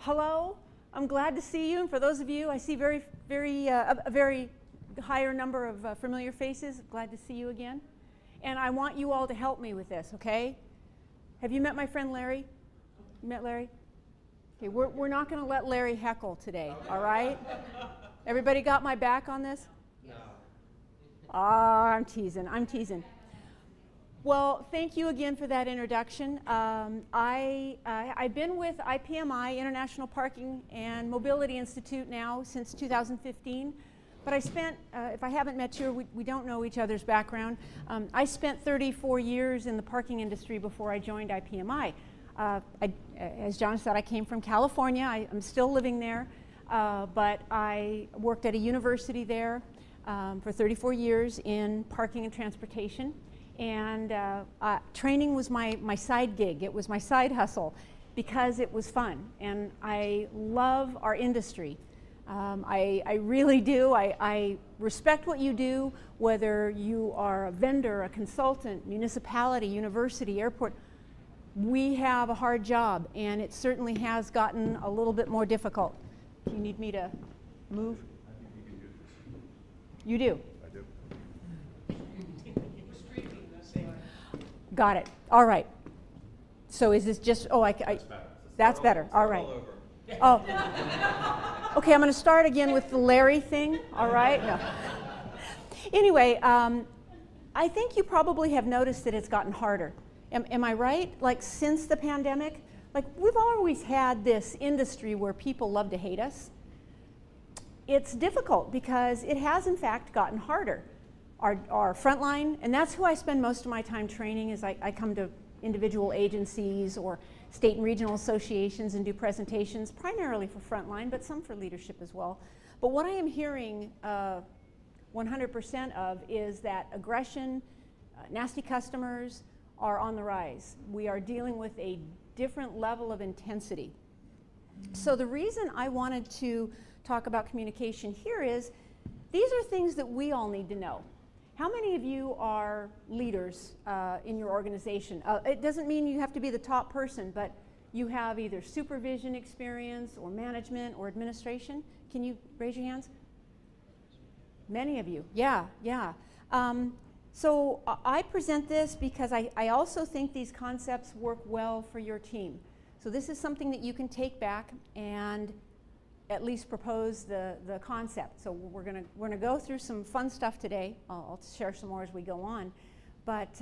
hello, I'm glad to see you, and for those of you, I see a very higher number of familiar faces. Glad to see you again. And I want you all to help me with this, okay? Have you met my friend Larry? You met Larry? Okay, we're not going to let Larry heckle today, all right? Everybody got my back on this? No. I'm teasing. Well, thank you again for that introduction. I've been with IPMI, International Parking and Mobility Institute now since 2015. But I spent, if I haven't met you, we don't know each other's background. I spent 34 years in the parking industry before I joined IPMI. As John said, I came from California. I'm still living there, but I worked at a university there for 34 years in parking and transportation. And training was my side gig. It was my side hustle because it was fun. And I love our industry. I really do. I respect what you do, whether you are a vendor, a consultant, municipality, university, airport. We have a hard job, and it certainly has gotten a little bit more difficult. Do you need me to move? I think you can do this. You do? I do. Got it. All right. So is this just, that's better. All right. Oh. Okay, I'm going to start again with the Larry thing. All right. No. Anyway, I think you probably have noticed that it's gotten harder. Am I right? Like since the pandemic, like we've always had this industry where people love to hate us. It's difficult because it has in fact gotten harder. Our frontline, and that's who I spend most of my time training, is I come to individual agencies or state and regional associations and do presentations, primarily for frontline, but some for leadership as well. But what I am hearing 100% of is that aggression, nasty customers are on the rise. We are dealing with a different level of intensity. So the reason I wanted to talk about communication here is these are things that we all need to know. How many of you are leaders in your organization? It doesn't mean you have to be the top person, but you have either supervision experience or management or administration. Can you raise your hands? Many of you, yeah. So I present this because I also think these concepts work well for your team. So this is something that you can take back and at least propose the concept. So we're gonna go through some fun stuff today. I'll share some more as we go on. But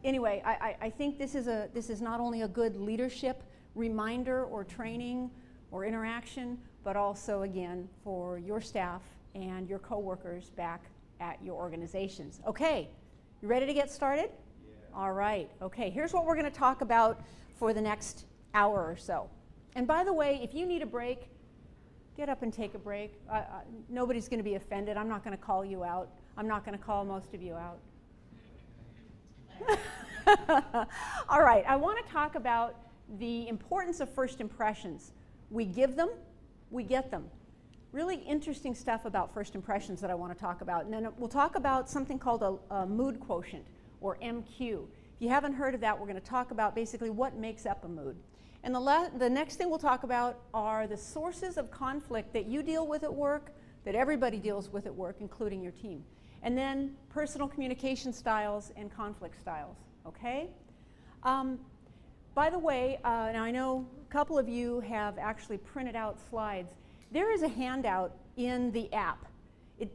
anyway, I think this is not only a good leadership reminder or training or interaction, but also again for your staff and your coworkers back at your organizations. Okay, you ready to get started? Yeah. All right. Okay, here's what we're going to talk about for the next hour or so. And by the way, if you need a break, get up and take a break. Nobody's going to be offended. I'm not going to call you out. I'm not going to call most of you out. All right, I want to talk about the importance of first impressions. We give them, we get them. Really interesting stuff about first impressions that I want to talk about. And then we'll talk about something called a mood quotient, or MQ. If you haven't heard of that, we're going to talk about basically what makes up a mood. And the next thing we'll talk about are the sources of conflict that you deal with at work, that everybody deals with at work, including your team. And then personal communication styles and conflict styles, okay? By the way, now I know a couple of you have actually printed out slides. There is a handout in the app.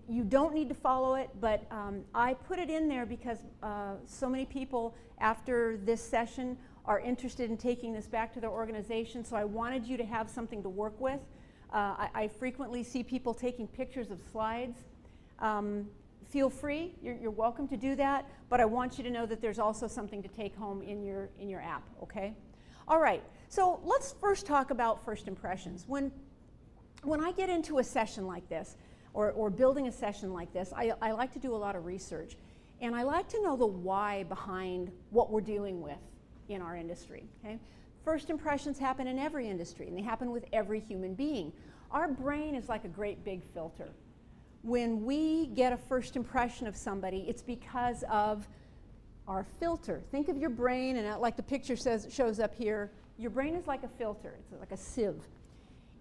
You don't need to follow it, but I put it in there because so many people after this session are interested in taking this back to their organization, so I wanted you to have something to work with. I frequently see people taking pictures of slides. Feel free, you're welcome to do that, but I want you to know that there's also something to take home in your app, okay? All right, so let's first talk about first impressions. When I get into a session like this, or building a session like this, I like to do a lot of research, and I like to know the why behind what we're dealing with in our industry, okay? First impressions happen in every industry, and they happen with every human being. Our brain is like a great big filter. When we get a first impression of somebody, it's because of our filter. Think of your brain, and like the picture shows up here, your brain is like a filter. It's like a sieve.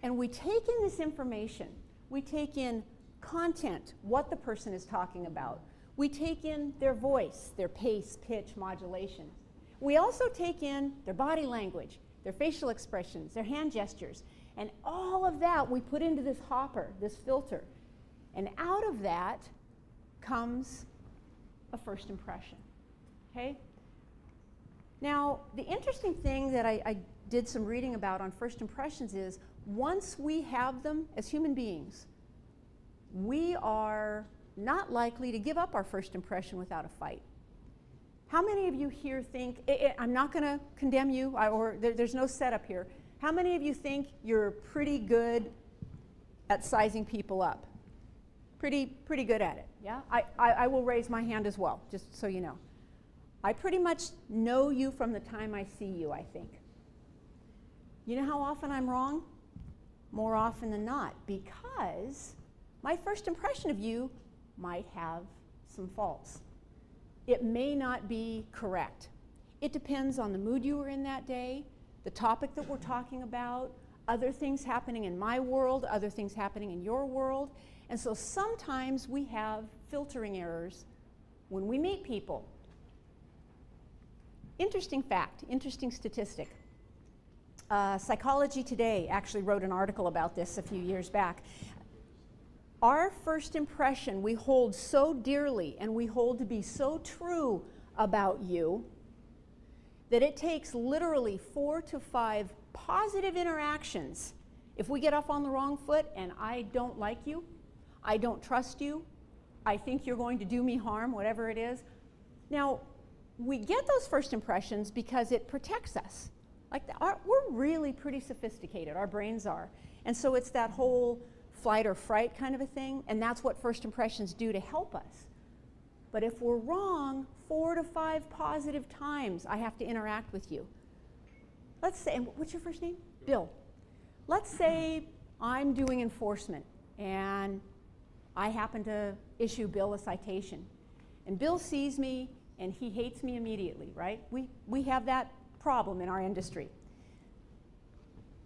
And we take in this information. We take in content, what the person is talking about. We take in their voice, their pace, pitch, modulation. We also take in their body language, their facial expressions, their hand gestures. And all of that we put into this hopper, this filter. And out of that comes a first impression. Okay? Now, the interesting thing that I did some reading about on first impressions is once we have them as human beings, we are not likely to give up our first impression without a fight. How many of you here think, I'm not going to condemn you, there's no setup here. How many of you think you're pretty good at sizing people up? Pretty good at it, yeah? I will raise my hand as well, just so you know. I pretty much know you from the time I see you, I think. You know how often I'm wrong? More often than not, because my first impression of you might have some faults. It may not be correct. It depends on the mood you were in that day, the topic that we're talking about, other things happening in my world, other things happening in your world. And so sometimes we have filtering errors when we meet people. Interesting fact, interesting statistic. Psychology Today actually wrote an article about this a few years back. Our first impression we hold so dearly and we hold to be so true about you that it takes literally 4 to 5 positive interactions. If we get off on the wrong foot and I don't like you, I don't trust you, I think you're going to do me harm, whatever it is. Now, we get those first impressions because it protects us. Like we're really pretty sophisticated, our brains are. And so it's that whole flight or fright kind of a thing, and that's what first impressions do to help us. But if we're wrong 4 to 5 positive times, I have to interact with you. Let's say, and what's your first name? Bill. Let's say I'm doing enforcement and I happen to issue Bill a citation. And Bill sees me and he hates me immediately, right? We have that problem in our industry.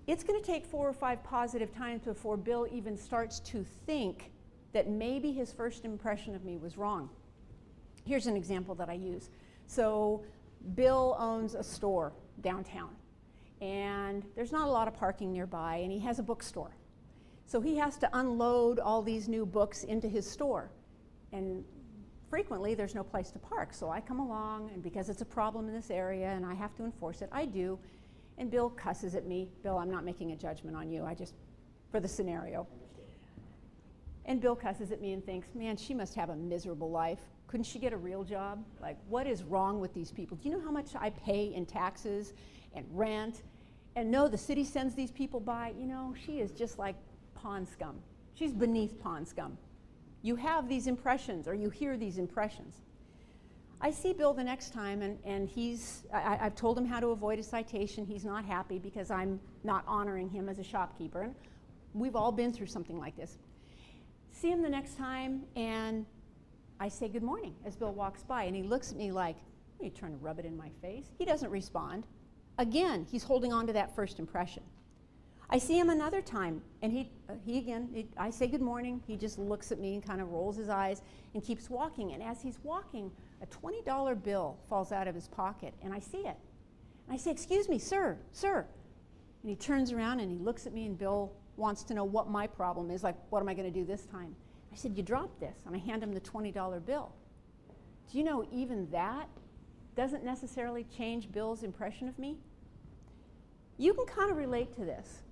It's going to take 4 or 5 positive times before Bill even starts to think that maybe his first impression of me was wrong. Here's an example that I use. So Bill owns a store downtown, and there's not a lot of parking nearby, and he has a bookstore. So he has to unload all these new books into his store, and frequently there's no place to park. So I come along, and because it's a problem in this area and I have to enforce it, I do. And Bill cusses at me. Bill, I'm not making a judgment on you, I just, for the scenario. And Bill cusses at me and thinks, man, she must have a miserable life. Couldn't she get a real job? Like, what is wrong with these people? Do you know how much I pay in taxes and rent? And no, the city sends these people by. You know, she is just like pond scum. She's beneath pond scum. You have these impressions, or you hear these impressions. I see Bill the next time, and I've told him how to avoid a citation. He's not happy because I'm not honoring him as a shopkeeper. And we've all been through something like this. See him the next time, and I say good morning as Bill walks by, and he looks at me like, are you trying to rub it in my face? He doesn't respond. Again, he's holding on to that first impression. I see him another time, and I say good morning. He just looks at me and kind of rolls his eyes and keeps walking. And as he's walking, a $20 bill falls out of his pocket, and I see it. And I say, excuse me, sir. And he turns around and he looks at me, and Bill wants to know what my problem is, like, what am I going to do this time? I said, you dropped this, and I hand him the $20 bill. Do you know even that doesn't necessarily change Bill's impression of me? You can kind of relate to this.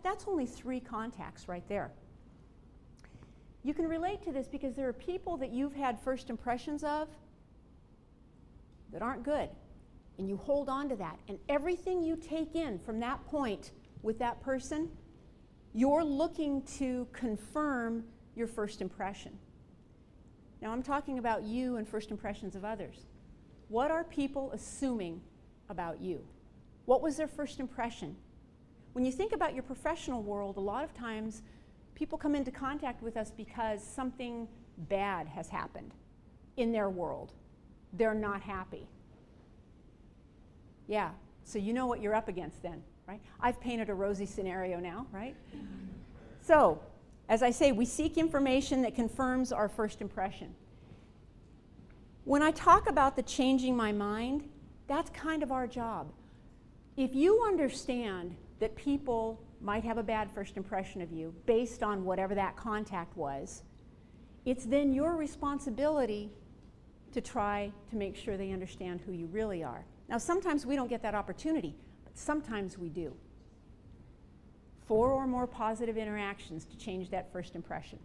That's only 3 contacts right there. You can relate to this because there are people that you've had first impressions of that aren't good, and you hold on to that. And everything you take in from that point with that person, you're looking to confirm your first impression. Now, I'm talking about you and first impressions of others. What are people assuming about you? What was their first impression? When you think about your professional world, a lot of times people come into contact with us because something bad has happened in their world. They're not happy. Yeah, so you know what you're up against then, right? I've painted a rosy scenario now, right? So, as I say, we seek information that confirms our first impression. When I talk about the changing my mind, that's kind of our job. If you understand that people might have a bad first impression of you based on whatever that contact was, it's then your responsibility to try to make sure they understand who you really are. Now, sometimes we don't get that opportunity, but sometimes we do. 4 or more positive interactions to change that first impression.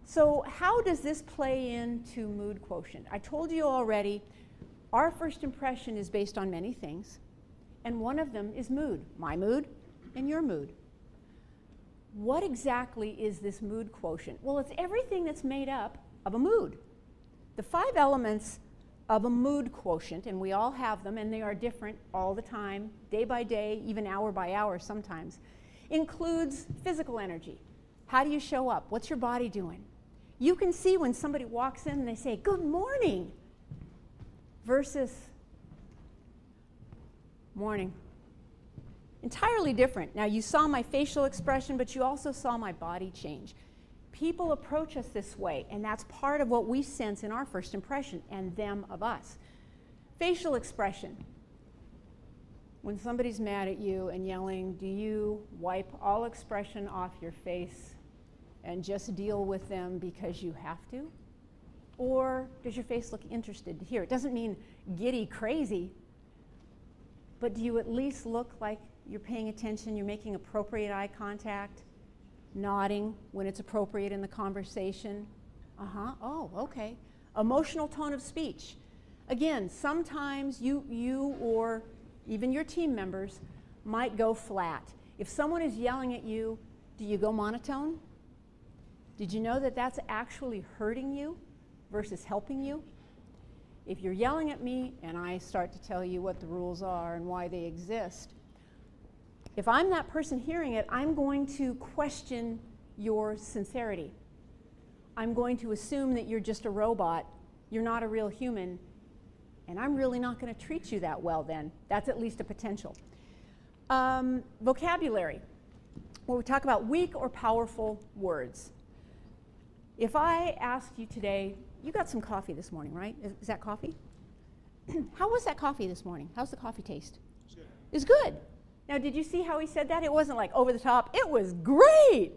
So how does this play into mood quotient? I told you already, our first impression is based on many things, and one of them is mood, my mood and your mood. What exactly is this mood quotient? Well, it's everything that's made up of a mood. The 5 elements of a mood quotient, and we all have them, and they are different all the time, day by day, even hour by hour sometimes, includes physical energy. How do you show up? What's your body doing? You can see when somebody walks in and they say, "Good morning," versus "morning." Entirely different. Now, you saw my facial expression, but you also saw my body change. People approach us this way, and that's part of what we sense in our first impression, and them of us. Facial expression. When somebody's mad at you and yelling, do you wipe all expression off your face and just deal with them because you have to? Or does your face look interested to hear? It doesn't mean giddy crazy, but do you at least look like you're paying attention, you're making appropriate eye contact, nodding when it's appropriate in the conversation? Oh, okay. Emotional tone of speech. Again, sometimes you or even your team members might go flat. If someone is yelling at you, do you go monotone? Did you know that that's actually hurting you versus helping you? If you're yelling at me and I start to tell you what the rules are and why they exist, if I'm that person hearing it, I'm going to question your sincerity. I'm going to assume that you're just a robot, you're not a real human, and I'm really not going to treat you that well then. That's at least a potential. Vocabulary, where we talk about weak or powerful words. If I asked you today, you got some coffee this morning, right? Is that coffee? How was that coffee this morning? How's the coffee taste? It's good. It's good. Now, did you see how he said that? It wasn't like over the top. It was great!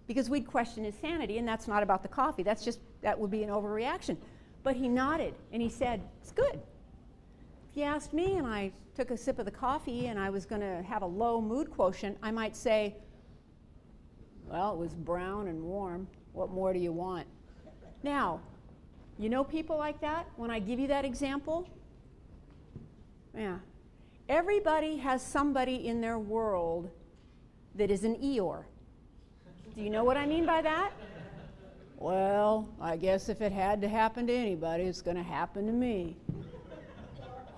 Because we'd question his sanity, and that's not about the coffee. That's just, that would be an overreaction. But he nodded, and he said, it's good. If you asked me and I took a sip of the coffee and I was going to have a low mood quotient, I might say, well, it was brown and warm. What more do you want? Now, you know people like that? When I give you that example? Yeah. Everybody has somebody in their world that is an Eeyore. Do you know what I mean by that? Well, I guess if it had to happen to anybody, it's going to happen to me.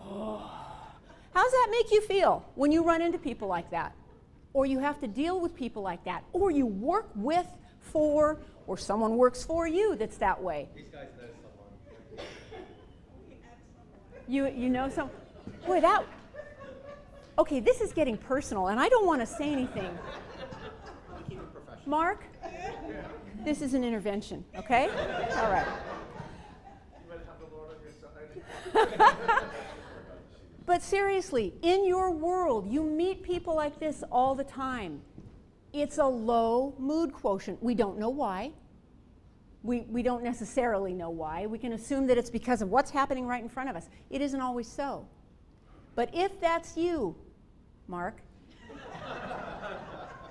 Oh. How does that make you feel when you run into people like that? Or you have to deal with people like that? Or you work with, for, or someone works for you that's that way? These guys know someone. You know some? Boy, that... Okay, this is getting personal, and I don't want to say anything. Keep it professional. Mark, this is an intervention, okay? All right. You might have the Lord on your side. But seriously, in your world, you meet people like this all the time. It's a low mood quotient. We don't know why. We don't necessarily know why. We can assume that it's because of what's happening right in front of us. It isn't always so. But if that's you, Mark,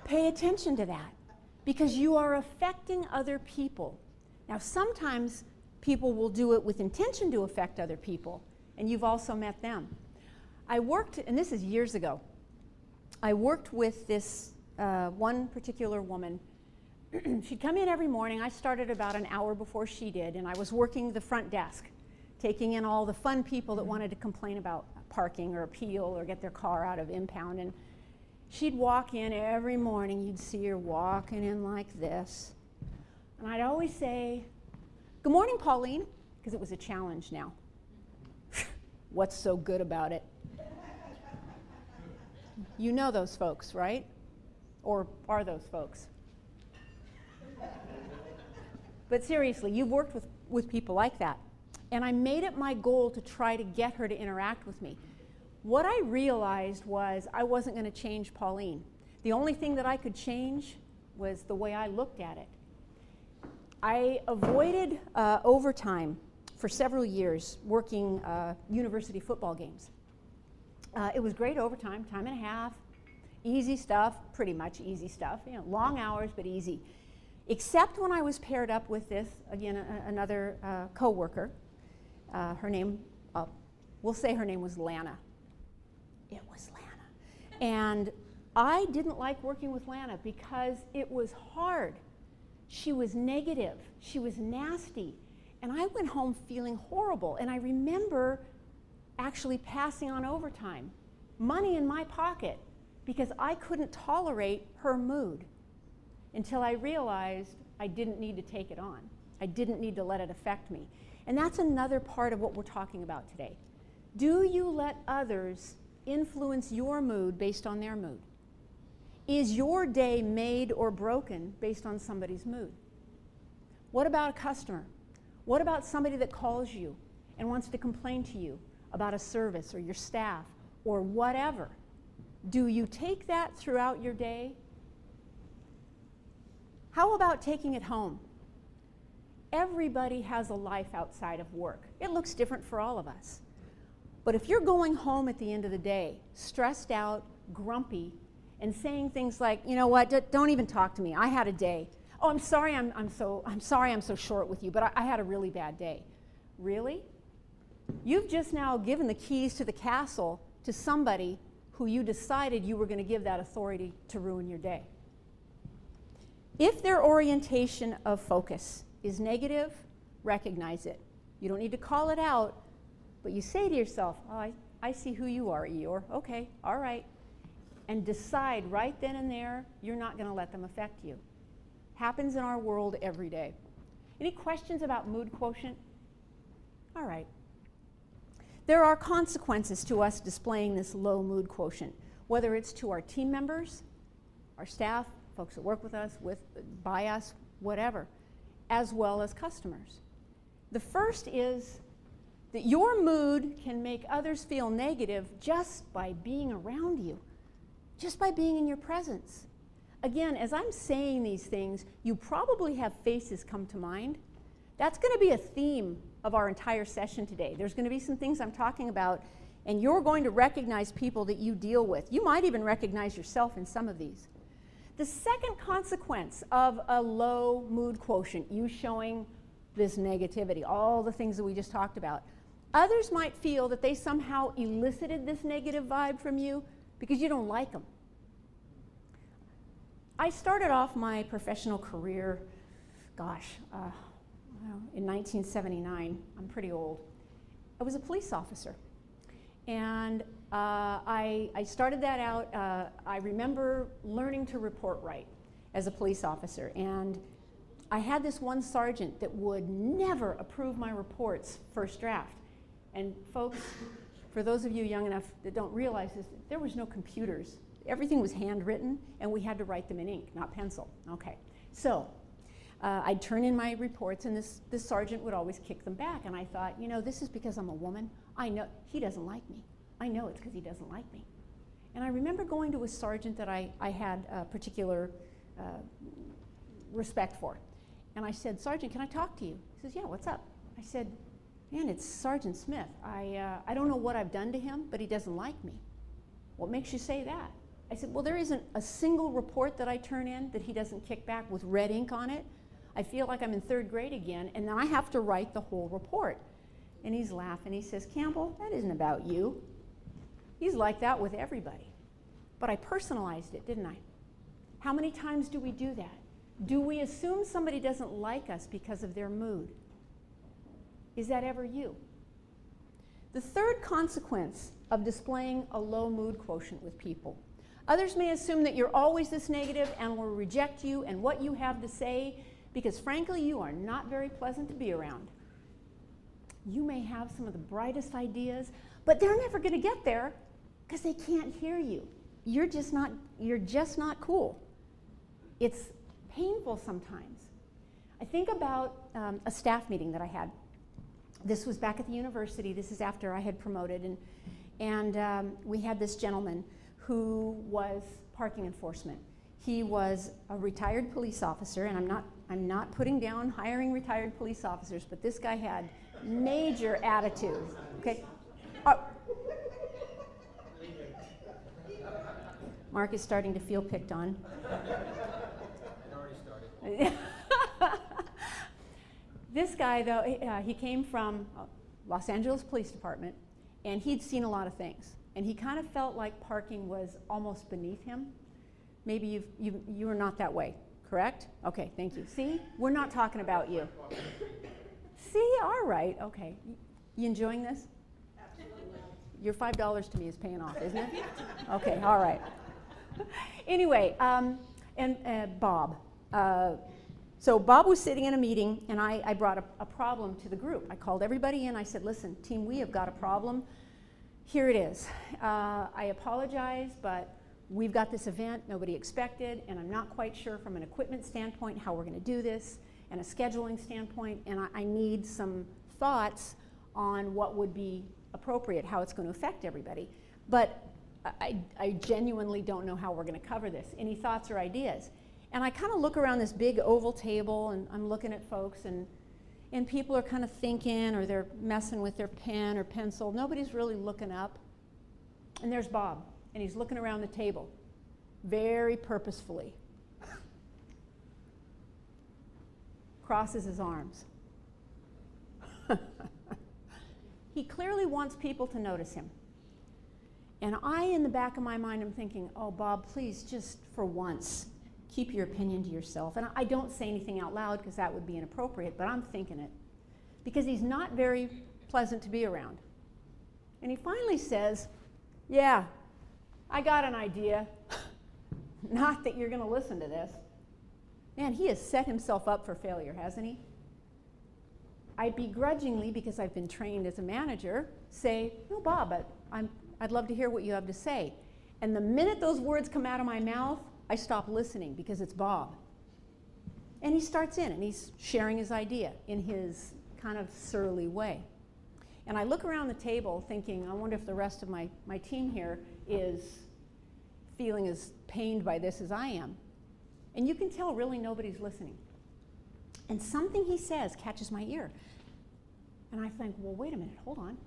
pay attention to that, because you are affecting other people. Now, sometimes people will do it with intention to affect other people, and you've also met them. I worked, and this is years ago, I worked with this one particular woman. She'd come in every morning. I started about an hour before she did, and I was working the front desk, taking in all the fun people that wanted to complain about parking or appeal or get their car out of impound. And she'd walk in every morning. You'd see her walking in like this. And I'd always say, "Good morning, Pauline," because it was a challenge now. What's so good about it? You know those folks, right? Or are those folks? But seriously, you've worked with people like that. And I made it my goal to try to get her to interact with me. What I realized was I wasn't going to change Pauline. The only thing that I could change was the way I looked at it. I avoided overtime for several years working university football games. It was great overtime, time and a half, easy stuff, pretty much easy stuff, you know, long hours but easy. Except when I was paired up with this, again, another co-worker. Her name, we'll say her name was Lana. It was Lana. And I didn't like working with Lana because it was hard. She was negative, she was nasty, and I went home feeling horrible. And I remember actually passing on overtime, money in my pocket, because I couldn't tolerate her mood until I realized I didn't need to take it on. I didn't need to let it affect me. And that's another part of what we're talking about today. Do you let others influence your mood based on their mood? Is your day made or broken based on somebody's mood? What about a customer? What about somebody that calls you and wants to complain to you about a service or your staff or whatever? Do you take that throughout your day? How about taking it home? Everybody has a life outside of work. It looks different for all of us. But if you're going home at the end of the day, stressed out, grumpy, and saying things like, you know what, don't even talk to me, I had a day. Oh, I'm sorry I'm so short with you, but I had a really bad day. Really? You've just now given the keys to the castle to somebody who you decided you were going to give that authority to ruin your day. If their orientation of focus is negative, recognize it. You don't need to call it out, but you say to yourself, oh, I see who you are, Eeyore. Okay, all right. And decide right then and there you're not going to let them affect you. Happens in our world every day. Any questions about mood quotient? All right. There are consequences to us displaying this low mood quotient, whether it's to our team members, our staff, folks that work with us, by us, whatever, as well as customers. The first is that your mood can make others feel negative just by being around you, just by being in your presence. Again, as I'm saying these things, you probably have faces come to mind. That's going to be a theme of our entire session today. There's going to be some things I'm talking about, and you're going to recognize people that you deal with. You might even recognize yourself in some of these. The second consequence of a low mood quotient, you showing this negativity, all the things that we just talked about, others might feel that they somehow elicited this negative vibe from you because you don't like them. I started off my professional career, in 1979. I'm pretty old. I was a police officer. And I started that out. I remember learning to report right as a police officer. And I had this one sergeant that would never approve my reports first draft. And folks, for those of you young enough that don't realize this, there was no computers. Everything was handwritten, and we had to write them in ink, not pencil. Okay, so I'd turn in my reports, and this sergeant would always kick them back. And I thought, you know, this is because I'm a woman. I know he doesn't like me. I know it's because he doesn't like me. And I remember going to a sergeant that I had a particular respect for. And I said, Sergeant, can I talk to you? He says, yeah, what's up? I said, man, it's Sergeant Smith. I don't know what I've done to him, but he doesn't like me. What makes you say that? I said, well, there isn't a single report that I turn in that he doesn't kick back with red ink on it. I feel like I'm in 3rd grade again, and then I have to write the whole report. And he's laughing. He says, Campbell, that isn't about you. He's like that with everybody. But I personalized it, didn't I? How many times do we do that? Do we assume somebody doesn't like us because of their mood? Is that ever you? The third consequence of displaying a low mood quotient with people. Others may assume that you're always this negative and will reject you and what you have to say because, frankly, you are not very pleasant to be around. You may have some of the brightest ideas, but they're never going to get there because they can't hear you. you're just not cool. It's painful sometimes. I think about a staff meeting that I had. This was back at the university. This is after I had promoted, and we had this gentleman who was parking enforcement. He was a retired police officer, and I'm not putting down hiring retired police officers, but this guy had major attitude. Okay. Mark is starting to feel picked on. It already started. This guy, though, he came from Los Angeles Police Department, and he'd seen a lot of things. And he kind of felt like parking was almost beneath him. Maybe you are not that way, correct? Okay, thank you. See, we're not talking about you. See, all right, okay. You enjoying this? Absolutely. Your $5 to me is paying off, isn't it? Okay, all right. Anyway, and Bob. So Bob was sitting in a meeting, and I brought a problem to the group. I called everybody in. I said, listen, team, we have got a problem. Here it is. I apologize, but we've got this event nobody expected, and I'm not quite sure from an equipment standpoint how we're going to do this, and a scheduling standpoint, and I need some thoughts on what would be appropriate, how it's going to affect everybody. But I genuinely don't know how we're going to cover this. Any thoughts or ideas? And I kind of look around this big oval table, and I'm looking at folks, and people are kind of thinking, or they're messing with their pen or pencil. Nobody's really looking up. And there's Bob, and he's looking around the table very purposefully. Crosses his arms. He clearly wants people to notice him. And I, in the back of my mind, am thinking, oh, Bob, please, just for once, keep your opinion to yourself. And I don't say anything out loud because that would be inappropriate, but I'm thinking it. Because he's not very pleasant to be around. And he finally says, yeah, I got an idea. Not that you're going to listen to this. Man, he has set himself up for failure, hasn't he? I begrudgingly, because I've been trained as a manager, say, no, Bob, I'd love to hear what you have to say. And the minute those words come out of my mouth, I stop listening because it's Bob. And he starts in, and he's sharing his idea in his kind of surly way. And I look around the table thinking, I wonder if the rest of my team here is feeling as pained by this as I am. And you can tell really nobody's listening. And something he says catches my ear. And I think, well, wait a minute, hold on.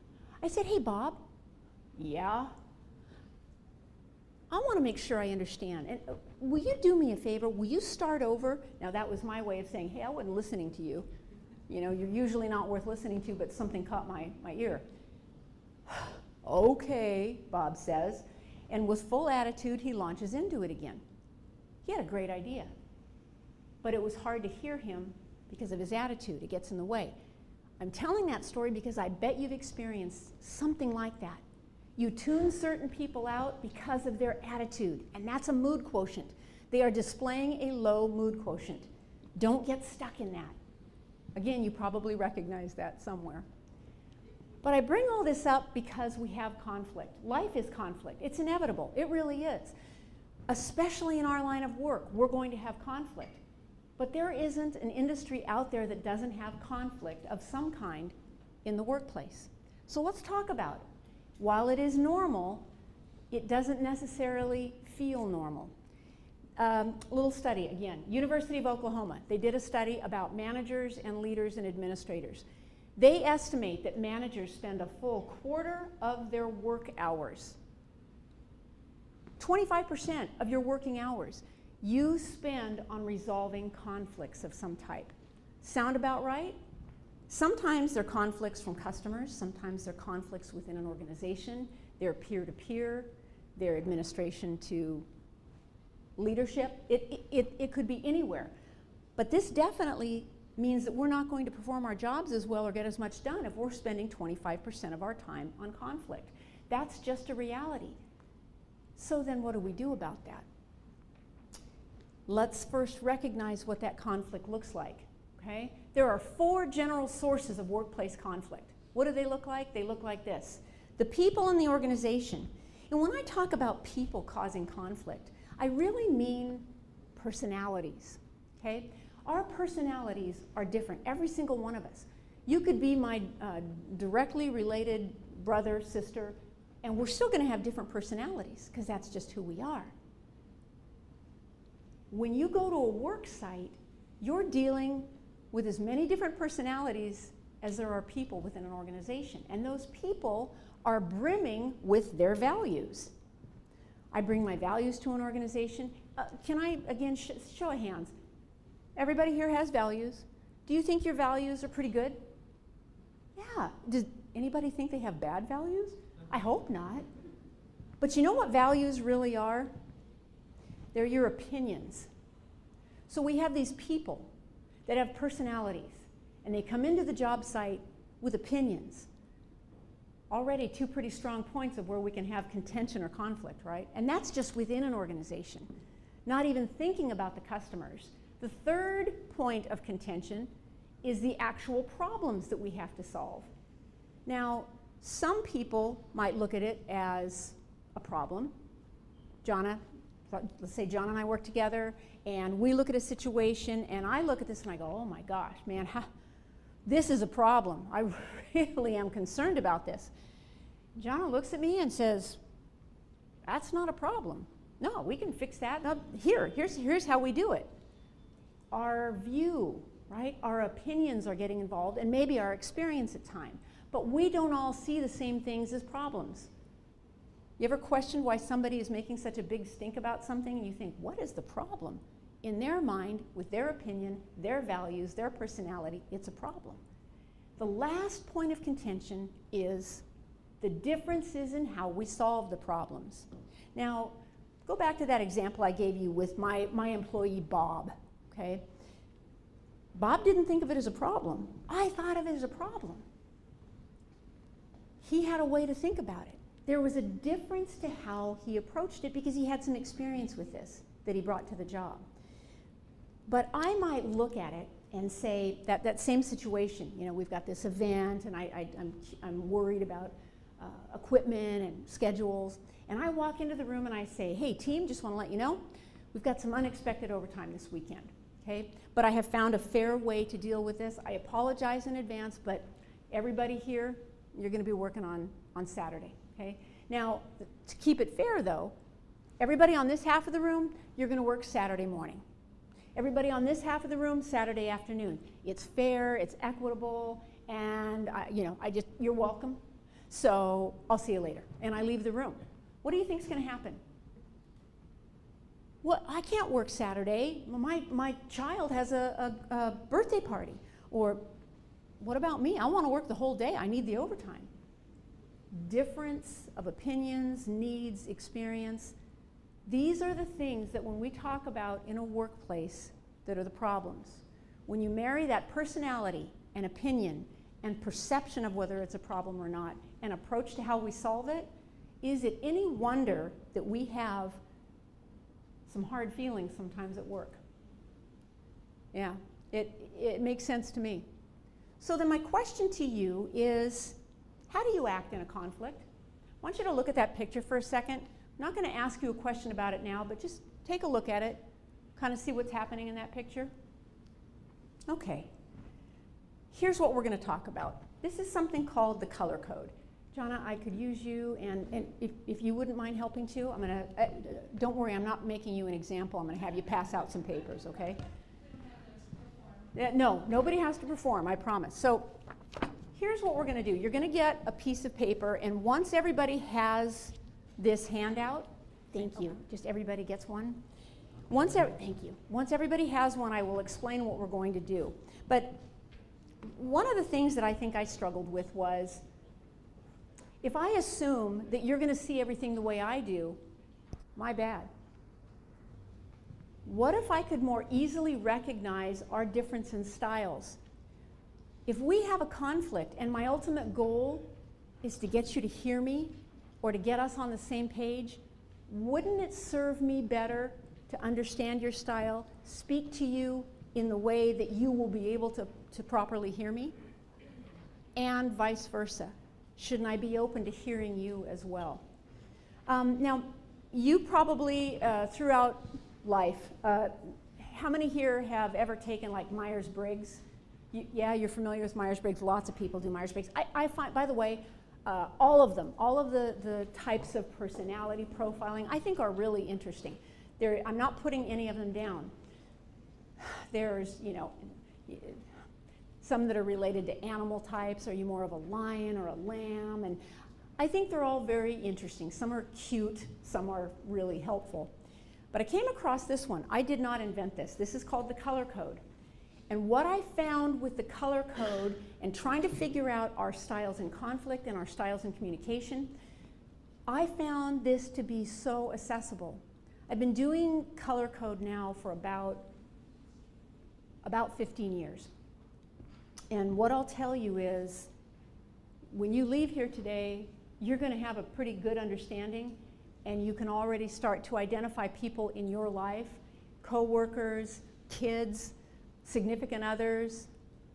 I said, hey, Bob. Yeah? I want to make sure I understand. And will you do me a favor? Will you start over? Now, that was my way of saying, hey, I wasn't listening to you. You know, you're usually not worth listening to, but something caught my ear. Okay, Bob says. And with full attitude, he launches into it again. He had a great idea. But it was hard to hear him because of his attitude. It gets in the way. I'm telling that story because I bet you've experienced something like that. You tune certain people out because of their attitude, and that's a mood quotient. They are displaying a low mood quotient. Don't get stuck in that. Again, you probably recognize that somewhere. But I bring all this up because we have conflict. Life is conflict. It's inevitable. It really is. Especially in our line of work, we're going to have conflict. But there isn't an industry out there that doesn't have conflict of some kind in the workplace. So let's talk about it. While it is normal, it doesn't necessarily feel normal. Little study again, University of Oklahoma. They did a study about managers and leaders and administrators. They estimate that managers spend a full quarter of their work hours, 25% of your working hours, you spend on resolving conflicts of some type. Sound about right? Sometimes they're conflicts from customers, sometimes they're conflicts within an organization, they're peer-to-peer, they're administration to leadership. It could be anywhere. But this definitely means that we're not going to perform our jobs as well or get as much done if we're spending 25% of our time on conflict. That's just a reality. So then what do we do about that? Let's first recognize what that conflict looks like, okay? There are 4 general sources of workplace conflict. What do they look like? They look like this. The people in the organization. And when I talk about people causing conflict, I really mean personalities, okay? Our personalities are different, every single one of us. You could be my directly related brother, sister, and we're still going to have different personalities because that's just who we are. When you go to a work site, you're dealing with as many different personalities as there are people within an organization. And those people are brimming with their values. I bring my values to an organization. Can I, again, show of hands? Everybody here has values. Do you think your values are pretty good? Yeah. Does anybody think they have bad values? I hope not. But you know what values really are? They're your opinions. So we have these people that have personalities, and they come into the job site with opinions. Already two pretty strong points of where we can have contention or conflict, right? And that's just within an organization, not even thinking about the customers. The third point of contention is the actual problems that we have to solve. Now, some people might look at it as a problem. Let's say John and I work together, and we look at a situation, and I look at this and I go, oh my gosh, man, this is a problem. I really am concerned about this. John looks at me and says, that's not a problem. No, we can fix that. No, here's how we do it. Our view, right? Our opinions are getting involved, and maybe our experience at time. But we don't all see the same things as problems. You ever question why somebody is making such a big stink about something, and you think, what is the problem? In their mind, with their opinion, their values, their personality, it's a problem. The last point of contention is the differences in how we solve the problems. Now, go back to that example I gave you with my employee, Bob, okay? Bob didn't think of it as a problem. I thought of it as a problem. He had a way to think about it. There was a difference to how he approached it because he had some experience with this that he brought to the job. But I might look at it and say that same situation, you know, we've got this event and I'm worried about equipment and schedules, and I walk into the room and I say, hey team, just want to let you know, we've got some unexpected overtime this weekend, okay? But I have found a fair way to deal with this. I apologize in advance, but everybody here, you're going to be working on Saturday. Okay? Now, to keep it fair though, everybody on this half of the room, you're going to work Saturday morning. Everybody on this half of the room, Saturday afternoon. It's fair, it's equitable, and you're welcome. So I'll see you later. And I leave the room. What do you think is going to happen? Well, I can't work Saturday. My child has a birthday party. Or what about me? I want to work the whole day. I need the overtime. Difference of opinions, needs, experience. These are the things that when we talk about in a workplace that are the problems. When you marry that personality and opinion and perception of whether it's a problem or not, and approach to how we solve it, is it any wonder that we have some hard feelings sometimes at work? Yeah, it makes sense to me. So then my question to you is, how do you act in a conflict? I want you to look at that picture for a second. I'm not going to ask you a question about it now, but just take a look at it, kind of see what's happening in that picture. Okay. Here's what we're going to talk about. This is something called the color code. Jonna, I could use you, and if you wouldn't mind helping too, I'm going to, don't worry, I'm not making you an example. I'm going to have you pass out some papers, okay? No, nobody has to perform, I promise. So here's what we're going to do. You're going to get a piece of paper, and once everybody has this handout, thank you, just everybody gets one. Thank you. Once everybody has one, I will explain what we're going to do. But one of the things that I think I struggled with was, if I assume that you're going to see everything the way I do, my bad. What if I could more easily recognize our difference in styles? If we have a conflict and my ultimate goal is to get you to hear me or to get us on the same page, wouldn't it serve me better to understand your style, speak to you in the way that you will be able to properly hear me? And vice versa. Shouldn't I be open to hearing you as well? Now, you probably, throughout life, how many here have ever taken like Myers-Briggs? Yeah, you're familiar with Myers-Briggs. Lots of people do Myers-Briggs. I find, by the way, all of them, all of the types of personality profiling, I think are really interesting. I'm not putting any of them down. There's, you know, some that are related to animal types. Are you more of a lion or a lamb? And I think they're all very interesting. Some are cute, some are really helpful. But I came across this one. I did not invent this. This is called the color code. And what I found with the color code and trying to figure out our styles in conflict and our styles in communication, I found this to be so accessible. I've been doing color code now for about 15 years. And what I'll tell you is, when you leave here today, you're going to have a pretty good understanding, and you can already start to identify people in your life, coworkers, kids, significant others,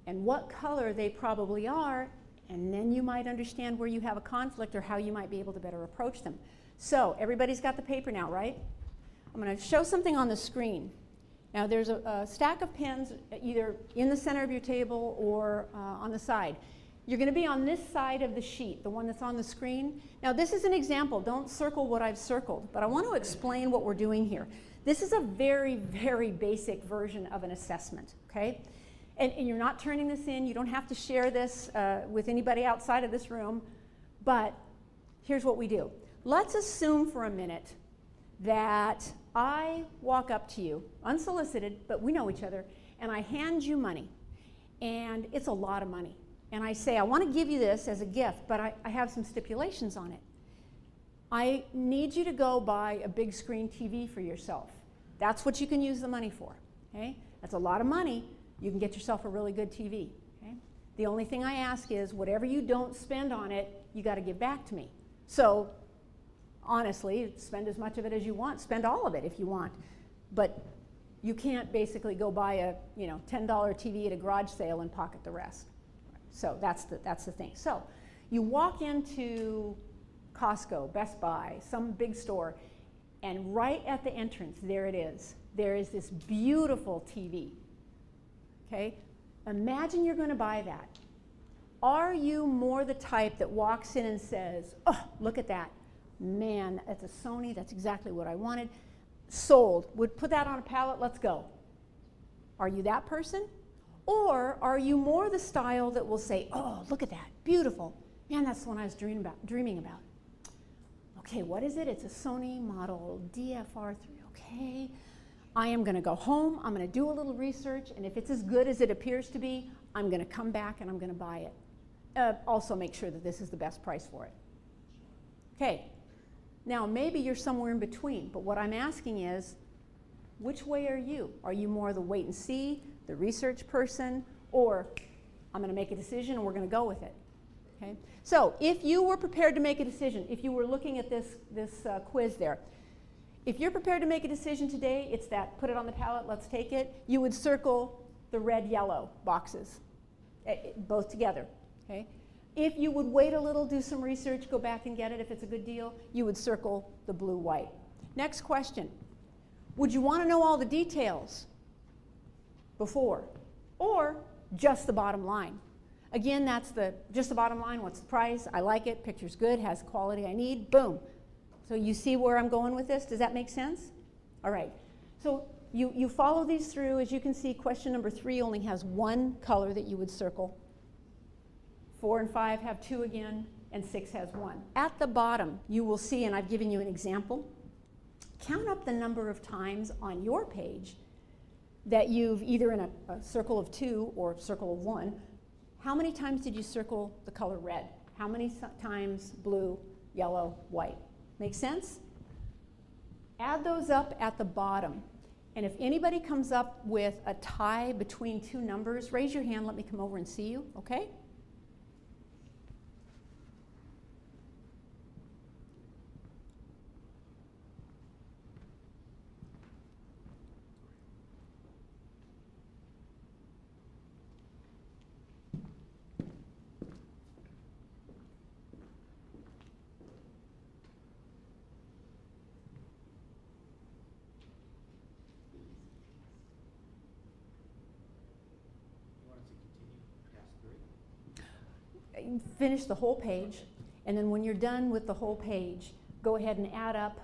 and what color they probably are, and then you might understand where you have a conflict or how you might be able to better approach them. So everybody's got the paper now, right? I'm going to show something on the screen. Now there's a stack of pens either in the center of your table or on the side. You're going to be on this side of the sheet, the one that's on the screen. Now this is an example. Don't circle what I've circled, but I want to explain what we're doing here. This is a very, very basic version of an assessment, okay? And you're not turning this in. You don't have to share this with anybody outside of this room, but here's what we do. Let's assume for a minute that I walk up to you, unsolicited, but we know each other, and I hand you money, and it's a lot of money. And I say, I want to give you this as a gift, but I have some stipulations on it. I need you to go buy a big screen TV for yourself. That's what you can use the money for, okay? That's a lot of money. You can get yourself a really good TV, okay? The only thing I ask is, whatever you don't spend on it, you got to give back to me. So, honestly, spend as much of it as you want. Spend all of it if you want. But you can't basically go buy a $10 TV at a garage sale and pocket the rest. So that's the thing. So you walk into Costco, Best Buy, some big store, and right at the entrance, there it is. There is this beautiful TV. Okay? Imagine you're going to buy that. Are you more the type that walks in and says, oh, look at that. Man, that's a Sony. That's exactly what I wanted. Sold. Would put that on a pallet. Let's go. Are you that person? Or are you more the style that will say, oh, look at that, beautiful. Man, that's the one I was dreaming about. Okay, what is it? It's a Sony model DFR3. Okay, I am going to go home. I'm going to do a little research, and if it's as good as it appears to be, I'm going to come back and I'm going to buy it. Also make sure that this is the best price for it. Okay, now maybe you're somewhere in between, but what I'm asking is, which way are you? Are you more the wait and see, the research person, or I'm going to make a decision and we're going to go with it? Okay? So if you were prepared to make a decision, if you were looking at this quiz there, if you're prepared to make a decision today, it's that, put it on the pallet, let's take it, you would circle the red, yellow boxes, both together. Okay? If you would wait a little, do some research, go back and get it if it's a good deal, you would circle the blue, white. Next question. Would you want to know all the details before, or just the bottom line? Again, that's just the bottom line. What's the price? I like it. Picture's good. Has quality I need. Boom. So you see where I'm going with this? Does that make sense? All right. So you follow these through. As you can see, question number 3 only has one color that you would circle. 4 and 5 have 2 again, and 6 has 1. At the bottom, you will see, and I've given you an example, count up the number of times on your page that you've either in a circle of 2 or circle of 1, how many times did you circle the color red? How many times blue, yellow, white? Make sense? Add those up at the bottom. And if anybody comes up with a tie between 2 numbers, raise your hand, let me come over and see you, okay? finish the whole page, and then when you're done with the whole page, go ahead and add up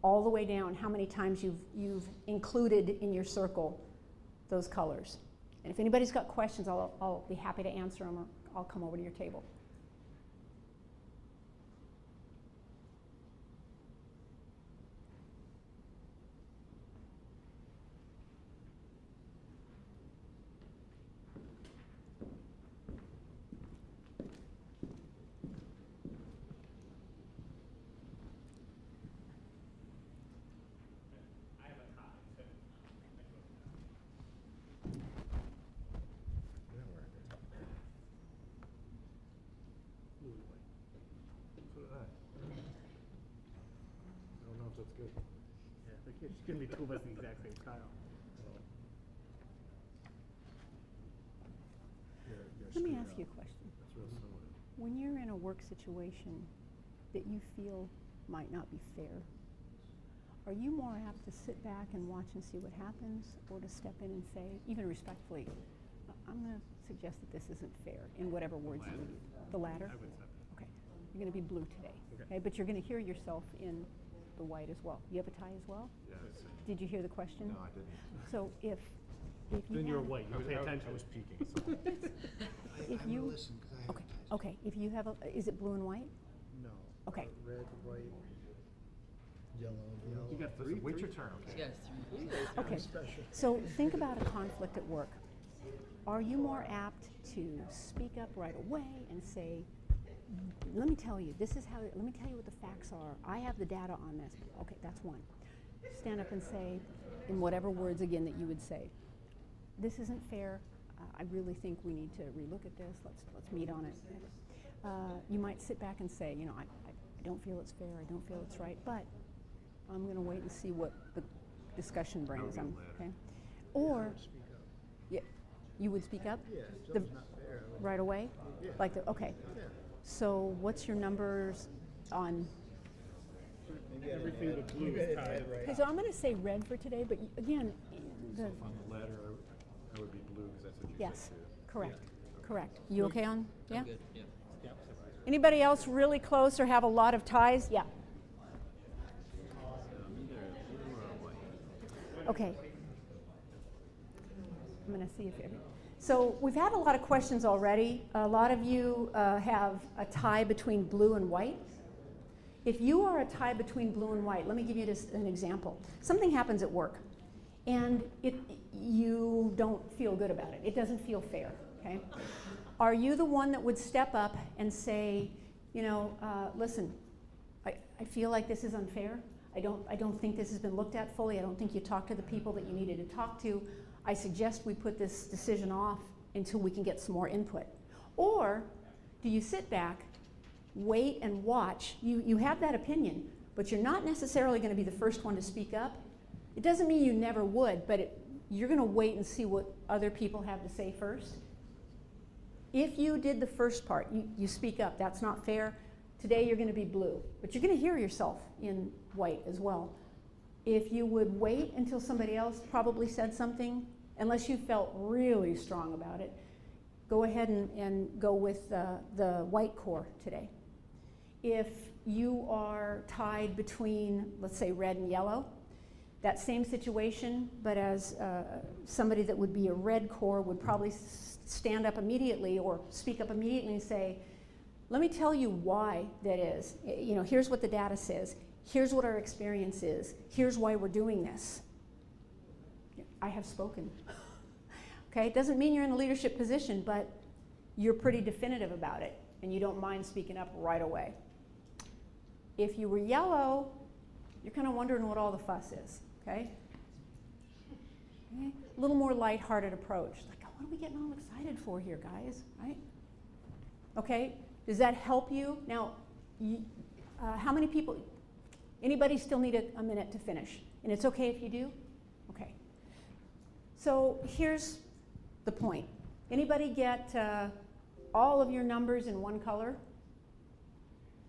all the way down how many times you've included in your circle those colors. And if anybody's got questions, I'll be happy to answer them, or I'll come over to your table. That's good. Yeah, it's going to be two of us the exact same style. Let me ask you a question. That's real similar. When you're in a work situation that you feel might not be fair, are you more apt to sit back and watch and see what happens, or to step in and say, even respectfully, I'm going to suggest that this isn't fair, in whatever words you use? The latter? I would step in. Okay. You're going to be blue today. Okay. But you're going to hear yourself in the white as well. You have a tie as well? Yes. Did you hear the question? No, I didn't. So if you Then you're have- white. You pay attention. I was peeking. So. If I'm you- gonna listen because I have Okay, ties. okay, if you have a, is it blue and white? No. Okay. Red, white, yellow. You got Listen, three? wait your turn, okay? Yes. Okay, Special. so think about a conflict at work. Are you more apt to speak up right away and say, let me tell you, let me tell you what the facts are. I have the data on this. Okay, that's one. Stand up and say, in whatever words again that you would say, this isn't fair. I really think we need to relook at this. Let's meet on it. You might sit back and say, I don't feel it's fair. I don't feel it's right, but I'm going to wait and see what the discussion brings. Okay. Or Speak up. yeah, you would speak up Yeah, if something's not fair. right away. Yeah. Okay. Yeah. So what's your numbers on? Maybe I didn't Everything add- but blue maybe I is didn't tied. add right. Okay, so I'm going to say red for today, but again, So if on the letter, I would be blue because that's what you yes, said too. correct, correct. You okay on? Yeah. I'm good. Yeah. Anybody else really close or have a lot of ties? Yeah. Okay. I'm going to see if so we've had a lot of questions already. A lot of you have a tie between blue and white. If you are a tie between blue and white, let me give you just an example. Something happens at work, and you don't feel good about it. It doesn't feel fair. Okay. Are you the one that would step up and say, listen, I feel like this is unfair. I don't think this has been looked at fully. I don't think you talked to the people that you needed to talk to. I suggest we put this decision off until we can get some more input. Or do you sit back, wait and watch? You have that opinion, but you're not necessarily going to be the first one to speak up. It doesn't mean you never would, but you're going to wait and see what other people have to say first. If you did the first part, you speak up, that's not fair. Today you're going to be blue, but you're going to hear yourself in white as well. If you would wait until somebody else probably said something, unless you felt really strong about it, go ahead and go with the white core today. If you are tied between, let's say, red and yellow, that same situation, but as somebody that would be a red core would probably stand up immediately or speak up immediately and say, let me tell you why that is. Here's what the data says. Here's what our experience is. Here's why we're doing this. I have spoken. Okay, it doesn't mean you're in a leadership position, but you're pretty definitive about it, and you don't mind speaking up right away. If you were yellow, you're kind of wondering what all the fuss is, okay? A little more lighthearted approach. Like, what are we getting all excited for here, guys, right? Okay, does that help you? Now, how many people, anybody still need a minute to finish? And it's okay if you do? Okay. So here's the point. Anybody get all of your numbers in one color?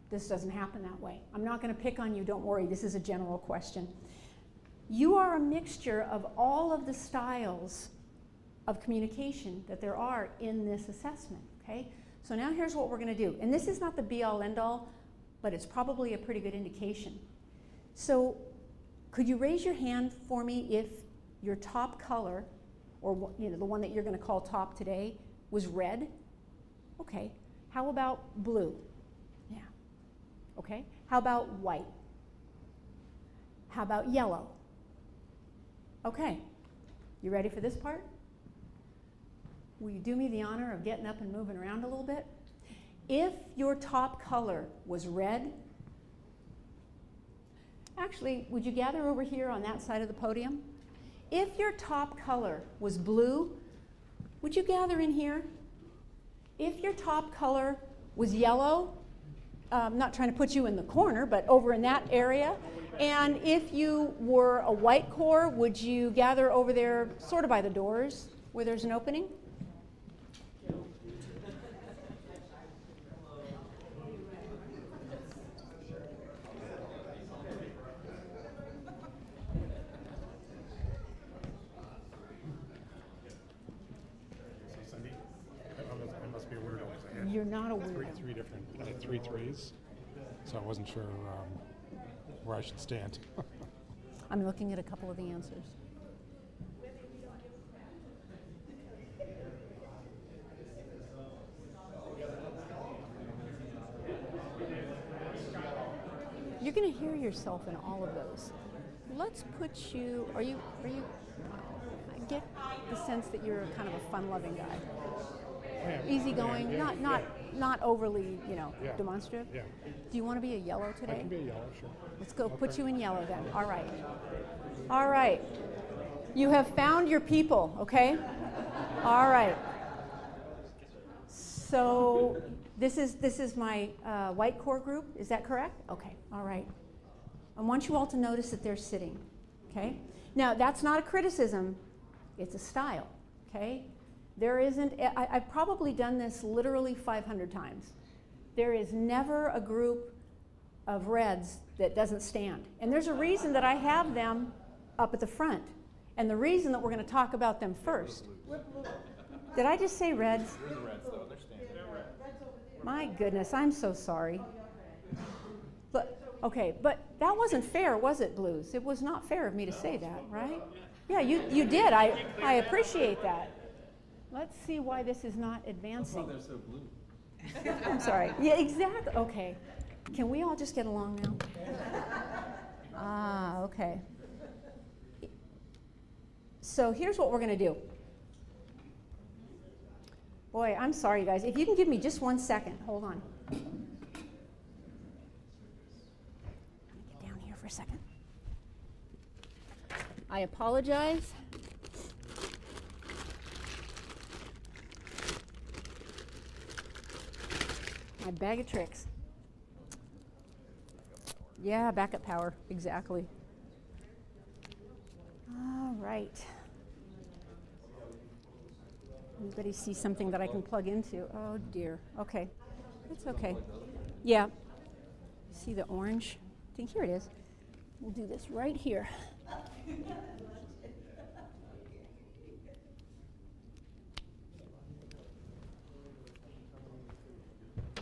This doesn't happen that way. I'm not going to pick on you, don't worry, this is a general question. You are a mixture of all of the styles of communication that there are in this assessment, okay? So now here's what we're going to do. And this is not the be-all, end-all, but it's probably a pretty good indication. So could you raise your hand for me if your top color, or you know, the one that you're going to call top today, was red? Okay. How about blue? Yeah. Okay. How about white? How about yellow? Okay. You ready for this part? Will you do me the honor of getting up and moving around a little bit? If your top color was red, actually, would you gather over here on that side of the podium? If your top color was blue, would you gather in here? If your top color was yellow, I'm not trying to put you in the corner, but over in that area. And if you were a white core, would you gather over there sort of by the doors where there's an opening? You're not a weirdo. Three different, like 3 threes. So I wasn't sure where I should stand. I'm looking at a couple of the answers. You're going to hear yourself in all of those. Let's put you, are you, I get the sense that you're kind of a fun-loving guy. Easygoing, not overly, you know, demonstrative. Yeah. Do you want to be a yellow today? I can be a yellow, sure. Let's go put you in yellow then. All right. All right. You have found your people, okay? All right. So this is my white core group. Is that correct? Okay. All right. I want you all to notice that they're sitting, okay? Now, that's not a criticism. It's a style, okay? There isn't, I've probably done this literally 500 times. There is never a group of reds that doesn't stand. And there's a reason that I have them up at the front. And the reason that we're going to talk about them first. Did I just say reds? They're the Reds, though. They're standing. My goodness, I'm so sorry. But, okay, but that wasn't fair, was it, Blues? It was not fair of me to say that, right? Yeah, you did. I appreciate that. Let's see why this is not advancing. Oh, they're so blue. I'm sorry. Yeah, exactly. Okay. Can we all just get along now? Ah, okay. So here's what we're going to do. Boy, I'm sorry, guys. If you can give me just 1 second. Hold on. Let me get down here for a second. I apologize. My bag of tricks. Yeah, backup power, exactly. All right. Anybody see something that I can plug into? Oh dear. Okay, it's okay. Yeah. See the orange thing? Here it is. We'll do this right here.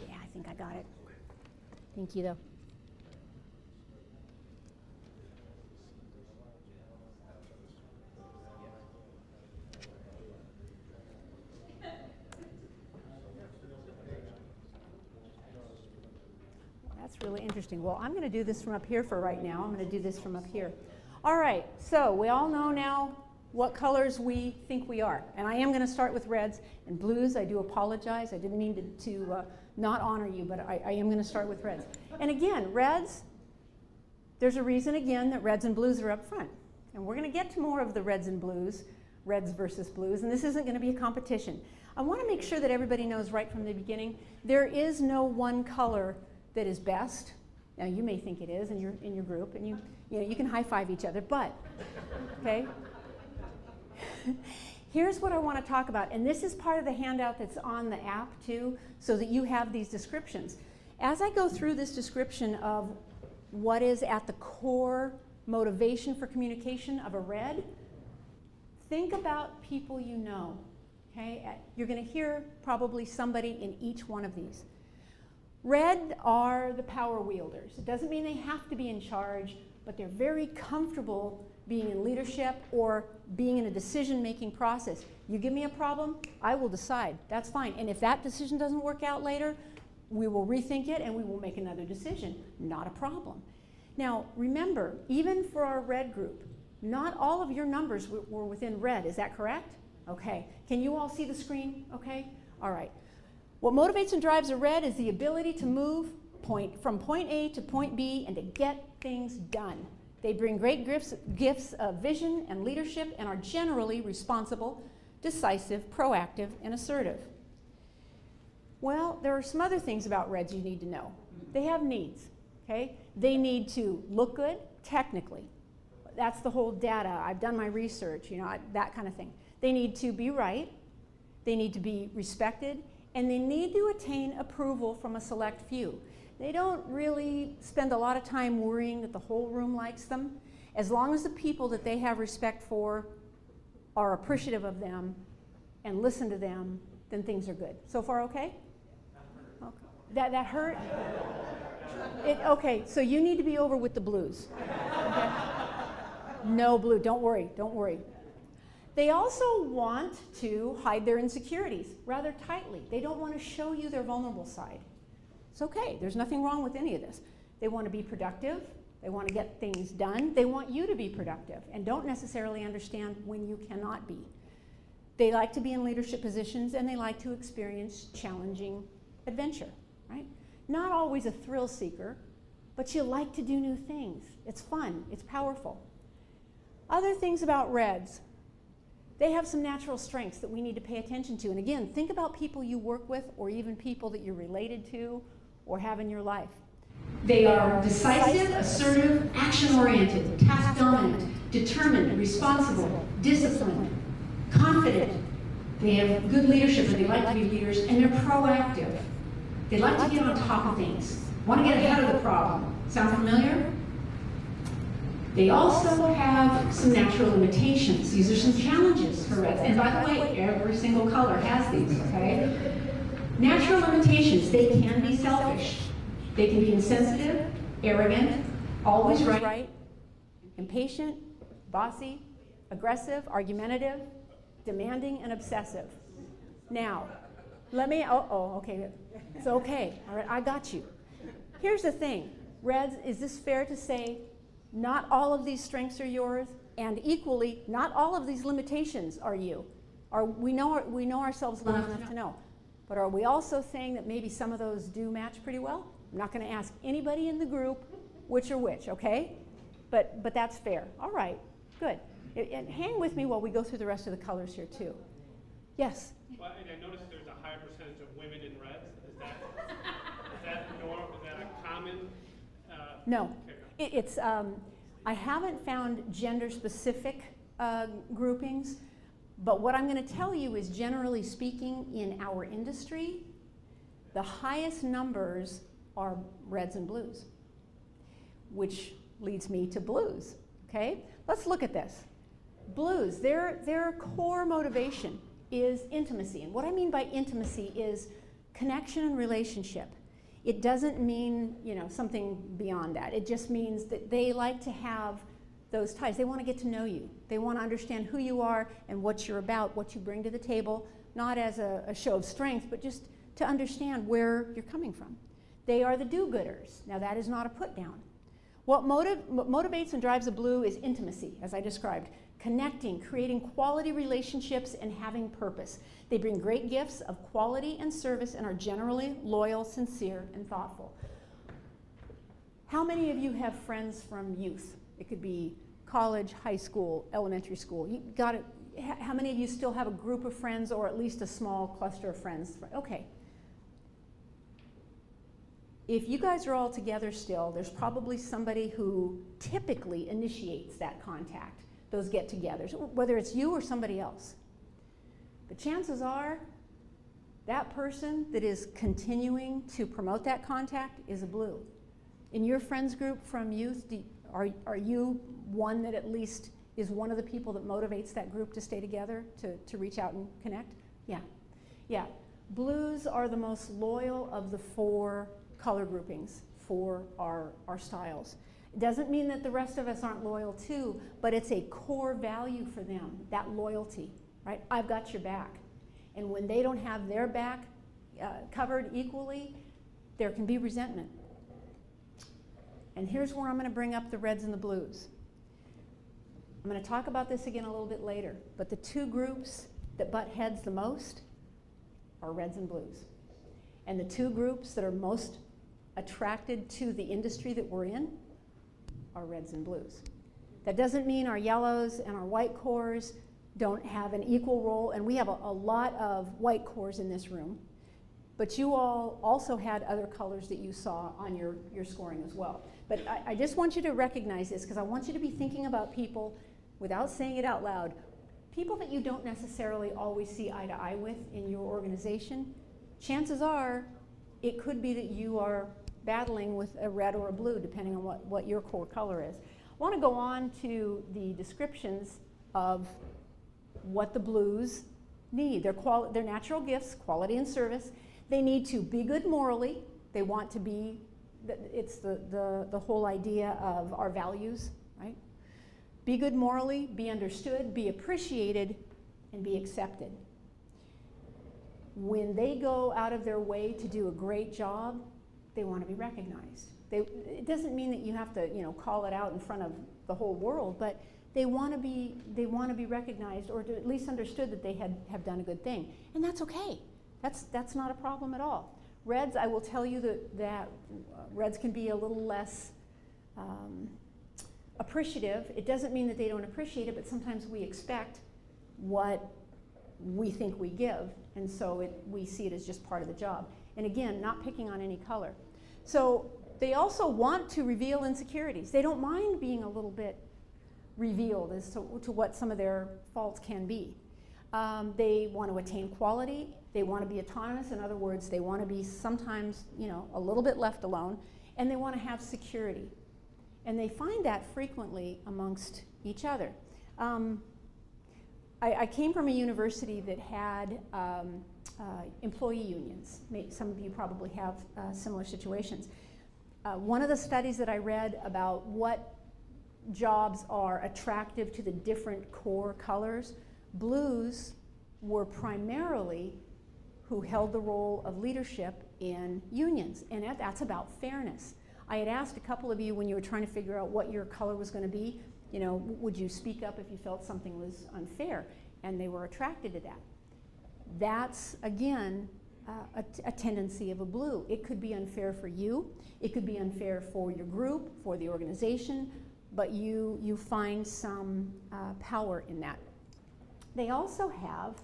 Yeah, I think I got it. Thank you, though. That's really interesting. Well, I'm going to do this from up here for right now. I'm going to do this from up here. All right, so we all know now what colors we think we are. And I am going to start with reds and blues. I do apologize. I didn't mean to not honor you, but I am going to start with reds. And again, reds, there's a reason, again, that reds and blues are up front. And we're going to get to more of the reds and blues, reds versus blues, and this isn't going to be a competition. I want to make sure that everybody knows right from the beginning, there is no one color that is best. Now you may think it is in your group, and you know you can high five each other, but okay. Here's what I want to talk about, and this is part of the handout that's on the app too, so that you have these descriptions. As I go through this description of what is at the core motivation for communication of a red, think about people you know. okay? You're going to hear probably somebody in each one of these. Red are the power wielders. It doesn't mean they have to be in charge, but they're very comfortable being in leadership or being in a decision-making process. You give me a problem, I will decide. That's fine. And if that decision doesn't work out later, we will rethink it and we will make another decision. Not a problem. Now, remember, even for our red group, not all of your numbers were within red. Is that correct? Okay. Can you all see the screen? Okay. All right. What motivates and drives a red is the ability to move from point A to point B and to get things done. They bring great gifts of vision and leadership and are generally responsible, decisive, proactive, and assertive. Well, there are some other things about reds you need to know. They have needs, okay? They need to look good technically. That's the whole data. I've done my research, you know, that kind of thing. They need to be right. They need to be respected. And they need to attain approval from a select few. They don't really spend a lot of time worrying that the whole room likes them. As long as the people that they have respect for are appreciative of them and listen to them, then things are good. So far, okay? Okay. That hurt? Okay, so you need to be over with the blues. Okay? No blue, don't worry, don't worry. They also want to hide their insecurities rather tightly. They don't want to show you their vulnerable side. It's okay, there's nothing wrong with any of this. They want to be productive, they want to get things done, they want you to be productive and don't necessarily understand when you cannot be. They like to be in leadership positions and they like to experience challenging adventure, right? Not always a thrill seeker, but you like to do new things. It's fun, it's powerful. Other things about reds. They have some natural strengths that we need to pay attention to. And again, think about people you work with or even people that you're related to or have in your life. They are decisive, assertive, action-oriented, task-dominant, determined, responsible, disciplined, confident. They have good leadership and they like to be leaders, and they're proactive. They like to get on top of things, want to get ahead of the problem. Sound familiar? They also have some natural limitations. These are some challenges for reds. And by the way, every single color has these, okay? Natural limitations, they can be selfish. They can be insensitive, arrogant, always right, impatient, bossy, aggressive, argumentative, demanding, and obsessive. Now, let me, okay, it's okay. All right, I got you. Here's the thing. Reds, is this fair to say not all of these strengths are yours, and equally, not all of these limitations are you? We know ourselves well enough to know. But are we also saying that maybe some of those do match pretty well? I'm not going to ask anybody in the group which are which, okay? But that's fair. All right, good. And hang with me while we go through the rest of the colors here too. Yes? Well, and I noticed there's a higher percentage of women in reds. Is that normal? Is that a common? No. It's, I haven't found gender-specific groupings, but what I'm going to tell you is, generally speaking, in our industry, the highest numbers are reds and blues, which leads me to blues, okay? Let's look at this. Blues, their core motivation is intimacy, and what I mean by intimacy is connection and relationship. It doesn't mean, you know, something beyond that. It just means that they like to have those ties. They want to get to know you. They want to understand who you are and what you're about, what you bring to the table, not as a show of strength, but just to understand where you're coming from. They are the do-gooders. Now, that is not a put-down. What motivates and drives a blue is intimacy, as I described. Connecting, creating quality relationships, and having purpose. They bring great gifts of quality and service and are generally loyal, sincere, and thoughtful. How many of you have friends from youth? It could be college, high school, elementary school. You got it. How many of you still have a group of friends or at least a small cluster of friends? Okay. If you guys are all together still, there's probably somebody who typically initiates that contact, those get-togethers, whether it's you or somebody else. The chances are that person that is continuing to promote that contact is a blue. In your friends group from youth, are you one that at least is one of the people that motivates that group to stay together, to reach out and connect? Yeah, yeah. Blues are the most loyal of the 4 color groupings for our styles. It doesn't mean that the rest of us aren't loyal too, but it's a core value for them, that loyalty, right? I've got your back. And when they don't have their back covered equally, there can be resentment. And here's where I'm going to bring up the reds and the blues. I'm going to talk about this again a little bit later, but the 2 groups that butt heads the most are reds and blues. And the 2 groups that are most attracted to the industry that we're in are reds and blues. That doesn't mean our yellows and our white cores don't have an equal role, and we have a lot of white cores in this room, but you all also had other colors that you saw on your scoring as well. But I just want you to recognize this, because I want you to be thinking about people, without saying it out loud, people that you don't necessarily always see eye to eye with in your organization. Chances are it could be that you are battling with a red or a blue, depending on what your core color is. I want to go on to the descriptions of what the blues need. Their natural gifts, quality and service. They need to be good morally. They want to be, it's the whole idea of our values, right? Be good morally, be understood, be appreciated, and be accepted. When they go out of their way to do a great job, they want to be recognized. It doesn't mean that you have to, call it out in front of the whole world, but they want to be recognized, or to at least understood that they have done a good thing, and that's okay. That's not a problem at all. Reds, I will tell you that reds can be a little less appreciative. It doesn't mean that they don't appreciate it, but sometimes we expect what we think we give, and so we see it as just part of the job. And again, not picking on any color. So they also want to reveal insecurities. They don't mind being a little bit revealed as to what some of their faults can be. They want to attain quality. They want to be autonomous. In other words, they want to be sometimes, a little bit left alone, and they want to have security. And they find that frequently amongst each other. I came from a university that had employee unions. Some of you probably have similar situations. One of the studies that I read about what jobs are attractive to the different core colors, blues were primarily who held the role of leadership in unions, and that's about fairness. I had asked a couple of you when you were trying to figure out what your color was going to be, would you speak up if you felt something was unfair? And they were attracted to that. That's, again, a tendency of a blue. It could be unfair for you. It could be unfair for your group, for the organization, but you find some power in that. They also have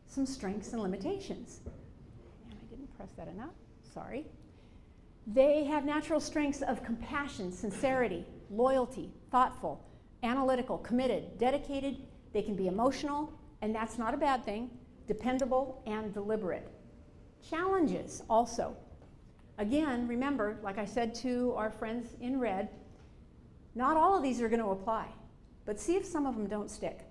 some strengths and limitations. And I didn't press that enough, sorry. They have natural strengths of compassion, sincerity, loyalty, thoughtful, analytical, committed, dedicated. They can be emotional, and that's not a bad thing, dependable, and deliberate. Challenges also. Again, remember, like I said to our friends in red, not all of these are going to apply, but see if some of them don't stick.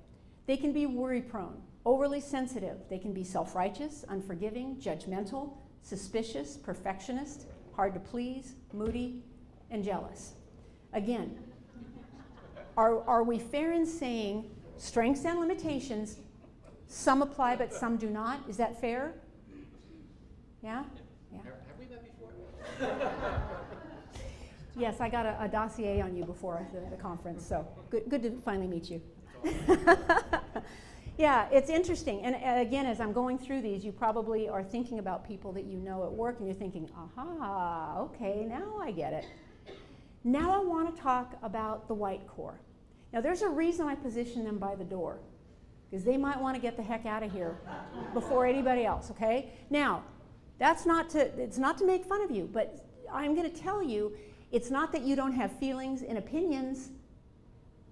They can be worry-prone, overly sensitive. They can be self-righteous, unforgiving, judgmental, suspicious, perfectionist, hard to please, moody, and jealous. Again, are we fair in saying strengths and limitations, some apply but some do not? Is that fair? Yeah? Yeah. Have we met before? Yes, I got a dossier on you before the conference, so good to finally meet you. Yeah, it's interesting. And again, as I'm going through these, you probably are thinking about people that you know at work, and you're thinking, aha, okay, now I get it. Now I want to talk about the white core. Now there's a reason I position them by the door, because they might want to get the heck out of here before anybody else, okay? Now, it's not to make fun of you, but I'm going to tell you, it's not that you don't have feelings and opinions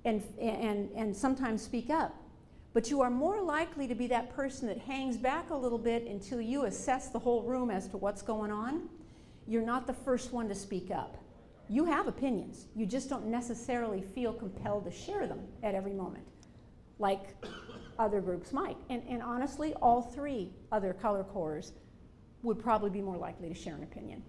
and sometimes speak up, but you are more likely to be that person that hangs back a little bit until you assess the whole room as to what's going on. You're not the first one to speak up. You have opinions. You just don't necessarily feel compelled to share them at every moment. Like other groups might. And honestly, all three other color cores would probably be more likely to share an opinion.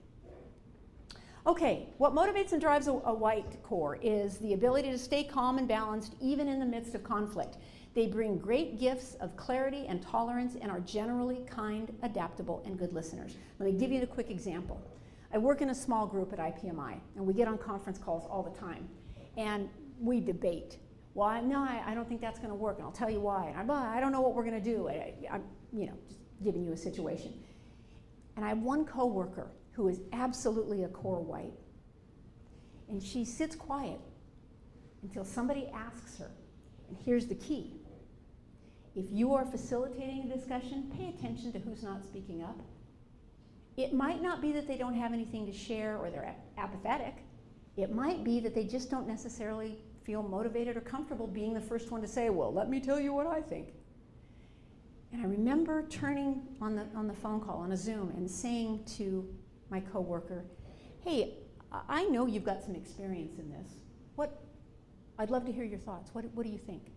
Okay, what motivates and drives a white core is the ability to stay calm and balanced even in the midst of conflict. They bring great gifts of clarity and tolerance and are generally kind, adaptable, and good listeners. Let me give you a quick example. I work in a small group at IPMI, and we get on conference calls all the time, and we debate. Why? No, I don't think that's going to work, and I'll tell you why. I don't know what we're going to do. I'm just giving you a situation. And I have one coworker who is absolutely a core white, and she sits quiet until somebody asks her. And here's the key. If you are facilitating a discussion, pay attention to who's not speaking up. It might not be that they don't have anything to share or they're apathetic. It might be that they just don't necessarily feel motivated or comfortable being the first one to say, well, let me tell you what I think. And I remember turning on the phone call, on a Zoom, and saying to my coworker, hey, I know you've got some experience in this. I'd love to hear your thoughts. What do you think?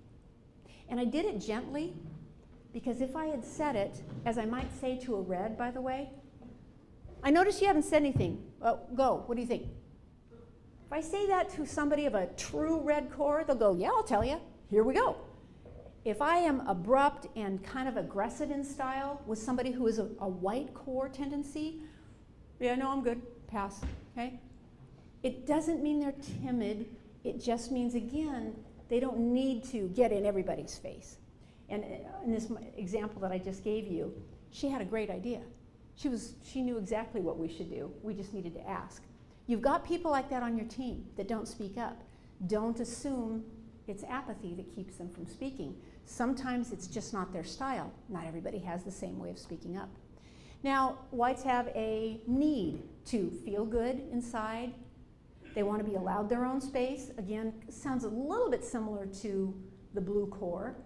And I did it gently, because if I had said it, as I might say to a red, by the way, I notice you haven't said anything. Go, what do you think? If I say that to somebody of a true red core, they'll go, yeah, I'll tell you. Here we go. If I am abrupt and kind of aggressive in style with somebody who is a white core tendency, yeah, no, I'm good, pass, okay? It doesn't mean they're timid. It just means, again, they don't need to get in everybody's face. And in this example that I just gave you, she had a great idea. She knew exactly what we should do. We just needed to ask. You've got people like that on your team that don't speak up. Don't assume it's apathy that keeps them from speaking. Sometimes it's just not their style. Not everybody has the same way of speaking up. Now, whites have a need to feel good inside. They want to be allowed their own space. Again, sounds a little bit similar to the blue core,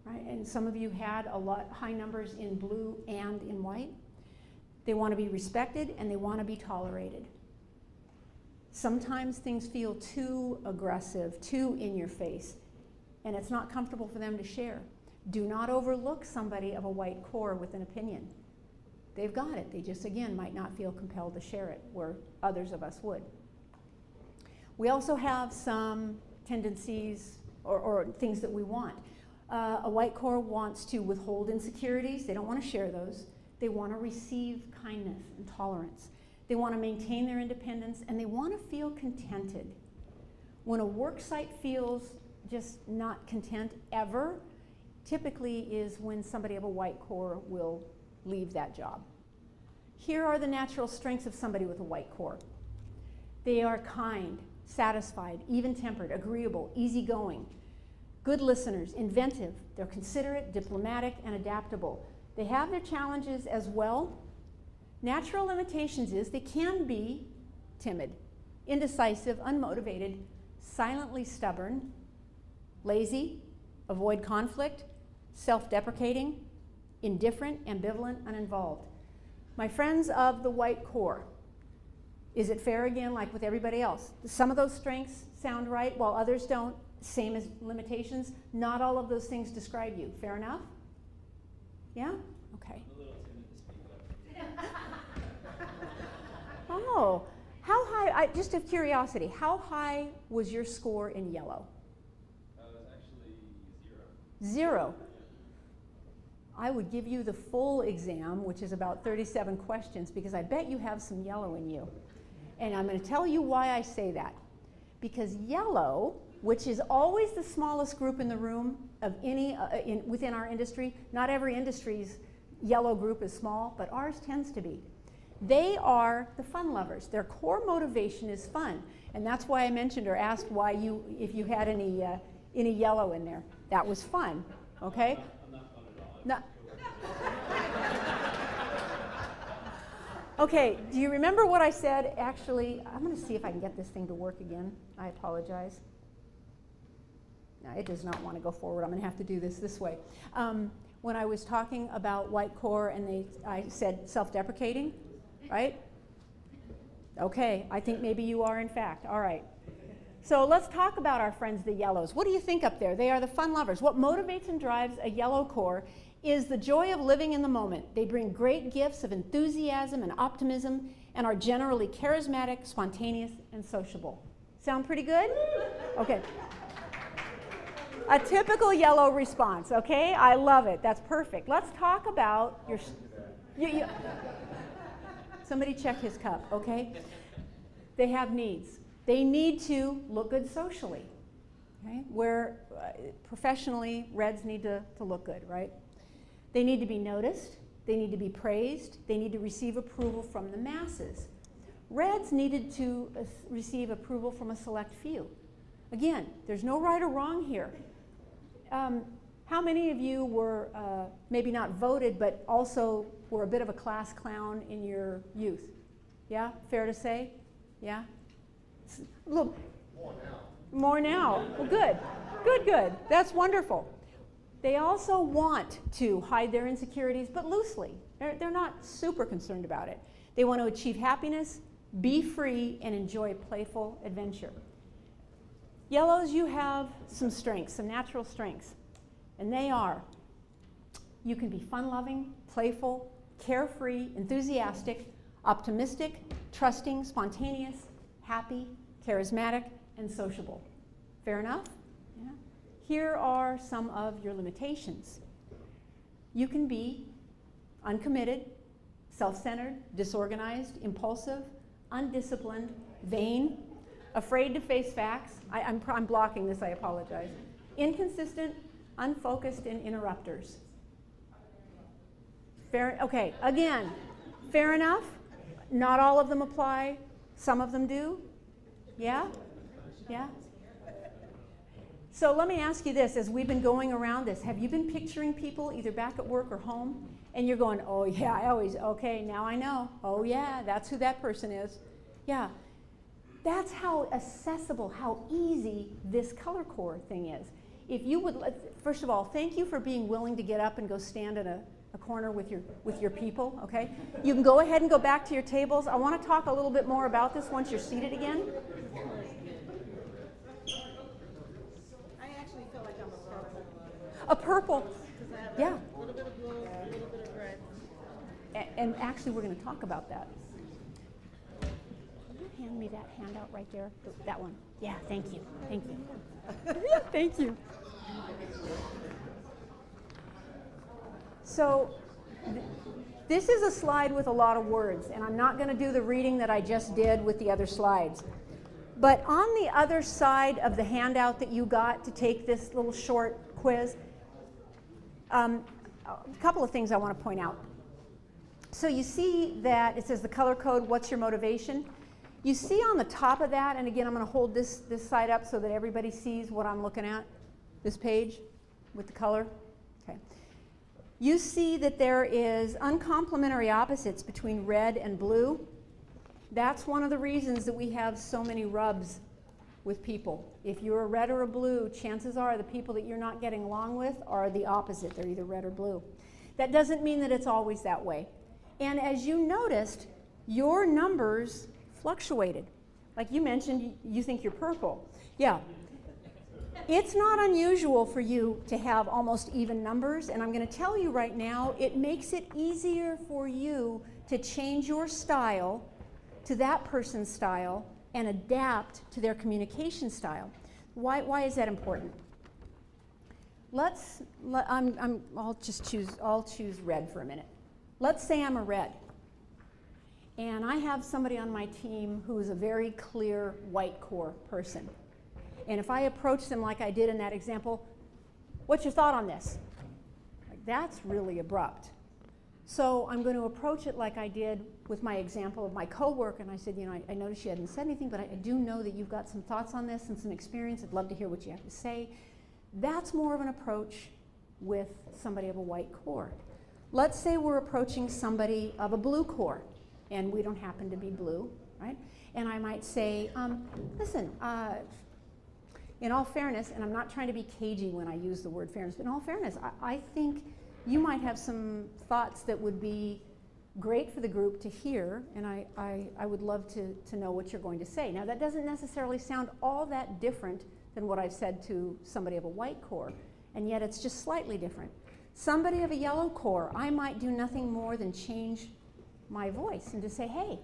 right? And some of you had high numbers in blue and in white. They want to be respected and they want to be tolerated. Sometimes things feel too aggressive, too in your face, and it's not comfortable for them to share. Do not overlook somebody of a white core with an opinion. They've got it. They just, again, might not feel compelled to share it where others of us would. We also have some tendencies or things that we want. A white core wants to withhold insecurities. They don't want to share those. They want to receive kindness and tolerance. They want to maintain their independence, and they want to feel contented. When a work site feels just not content ever, typically is when somebody of a white core will leave that job. Here are the natural strengths of somebody with a white core. They are kind, satisfied, even-tempered, agreeable, easygoing, good listeners, inventive. They're considerate, diplomatic, and adaptable. They have their challenges as well. Natural limitations is they can be timid, indecisive, unmotivated, silently stubborn, lazy, avoid conflict, self-deprecating, indifferent, ambivalent, uninvolved. My friends of the white core, is it fair again, like with everybody else? Some of those strengths sound right while others don't, same as limitations. Not all of those things describe you. Fair enough? Yeah? Okay. I'm a little timid to speak up. Oh, how high, just of curiosity, how high was your score in yellow? It was actually 0. 0. I would give you the full exam, which is about 37 questions, because I bet you have some yellow in you. And I'm going to tell you why I say that. Because yellow, which is always the smallest group in the room of any within our industry, not every industry's yellow group is small, but ours tends to be. They are the fun lovers. Their core motivation is fun. And that's why I mentioned or asked why if you had any yellow in there. That was fun, okay? I'm not fun at all. Okay, do you remember what I said? Actually, I'm going to see if I can get this thing to work again. I apologize. No, it does not want to go forward. I'm going to have to do this way. When I was talking about white core and I said self-deprecating, right? Okay, I think maybe you are in fact. All right. So let's talk about our friends, the yellows. What do you think up there? They are the fun lovers. What motivates and drives a yellow core is the joy of living in the moment. They bring great gifts of enthusiasm and optimism and are generally charismatic, spontaneous, and sociable. Sound pretty good? Okay. A typical yellow response, okay? I love it. That's perfect. Let's talk about your... Somebody check his cup, okay? They have needs. They need to look good socially, okay? Where professionally, reds need to look good, right? They need to be noticed. They need to be praised. They need to receive approval from the masses. Reds needed to receive approval from a select few. Again, there's no right or wrong here. How many of you were maybe not voted, but also were a bit of a class clown in your youth? Yeah, fair to say? Yeah? A little more now. Well, good. Good, good. That's wonderful. They also want to hide their insecurities, but loosely. They're not super concerned about it. They want to achieve happiness, be free, and enjoy playful adventure. Yellows, you have some strengths, some natural strengths, and they are: you can be fun-loving, playful, carefree, enthusiastic, optimistic, trusting, spontaneous, happy, charismatic, and sociable. Fair enough? Yeah. Here are some of your limitations. You can be uncommitted, self-centered, disorganized, impulsive, undisciplined, vain, afraid to face facts. I'm blocking this, I apologize. Inconsistent, unfocused, and interrupters. Fair, okay, again, fair enough. Not all of them apply. Some of them do. Yeah? Yeah? So let me ask you this, as we've been going around this, have you been picturing people either back at work or home, and you're going, oh yeah, okay, now I know. Oh yeah, that's who that person is. Yeah. That's how accessible, how easy this color core thing is. If you would, first of all, thank you for being willing to get up and go stand in a corner with your people, okay? You can go ahead and go back to your tables. I want to talk a little bit more about this once you're seated again. I actually feel like I'm a purple. A purple, yeah. A little bit of blue, a little bit of red. And actually, we're going to talk about that. Will you hand me that handout right there? That one. Yeah, thank you. Thank you. Yeah, thank you. So this is a slide with a lot of words, and I'm not going to do the reading that I just did with the other slides. But on the other side of the handout that you got to take this little short quiz, a couple of things I want to point out. So you see that it says the color code, what's your motivation? You see on the top of that, and again I'm going to hold this side up so that everybody sees what I'm looking at, this page with the color. Okay. You see that there is uncomplimentary opposites between red and blue. That's one of the reasons that we have so many rubs with people. If you're a red or a blue, chances are the people that you're not getting along with are the opposite. They're either red or blue. That doesn't mean that it's always that way. And as you noticed, your numbers fluctuated. Like you mentioned, you think you're purple. Yeah. It's not unusual for you to have almost even numbers, and I'm going to tell you right now, it makes it easier for you to change your style to that person's style and adapt to their communication style. Why is that important? I'll choose red for a minute. Let's say I'm a red, and I have somebody on my team who is a very clear white core person. And if I approach them like I did in that example, what's your thought on this? Like, that's really abrupt. So I'm going to approach it like I did with my example of my coworker, and I said, you know, I noticed you hadn't said anything, but I do know that you've got some thoughts on this and some experience. I'd love to hear what you have to say. That's more of an approach with somebody of a white core. Let's say we're approaching somebody of a blue core, and we don't happen to be blue, right? And I might say, listen, in all fairness, and I'm not trying to be cagey when I use the word fairness, but in all fairness, I think you might have some thoughts that would be great for the group to hear, and I would love to know what you're going to say. Now, that doesn't necessarily sound all that different than what I've said to somebody of a white core, and yet it's just slightly different. Somebody of a yellow core, I might do nothing more than change my voice and to say, hey,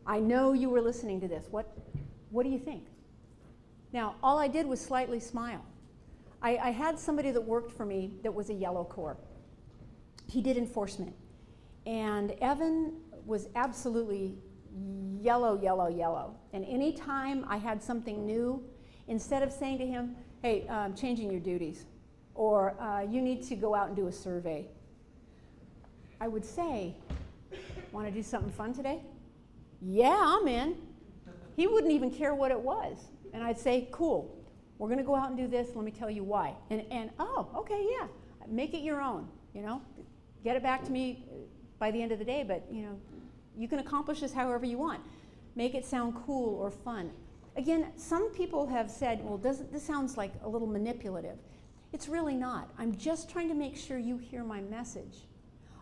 I know you were listening to this. What do you think? Now, all I did was slightly smile. I had somebody that worked for me that was a yellow core. He did enforcement. And Evan was absolutely yellow, yellow, yellow. And any time I had something new, instead of saying to him, hey, I'm changing your duties, or you need to go out and do a survey, I would say, want to do something fun today? Yeah, I'm in. He wouldn't even care what it was. And I'd say, cool, we're going to go out and do this. Let me tell you why. And oh, okay, yeah, make it your own, you know. Get it back to me by the end of the day, but, you know, you can accomplish this however you want. Make it sound cool or fun. Again, some people have said, well, this sounds like a little manipulative. It's really not. I'm just trying to make sure you hear my message.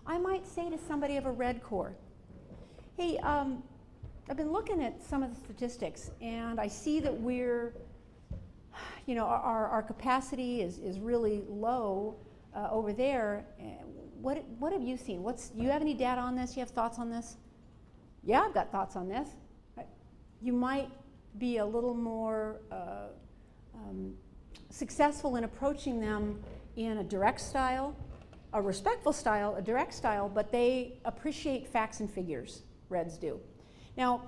I might say to somebody of a red core, hey, I've been looking at some of the statistics, and I see that we're, you know, our capacity is really low over there. What have you seen? You have any data on this? You have thoughts on this? Yeah, I've got thoughts on this. You might be a little more successful in approaching them in a direct style, a respectful style, a direct style, but they appreciate facts and figures, Reds do. Now,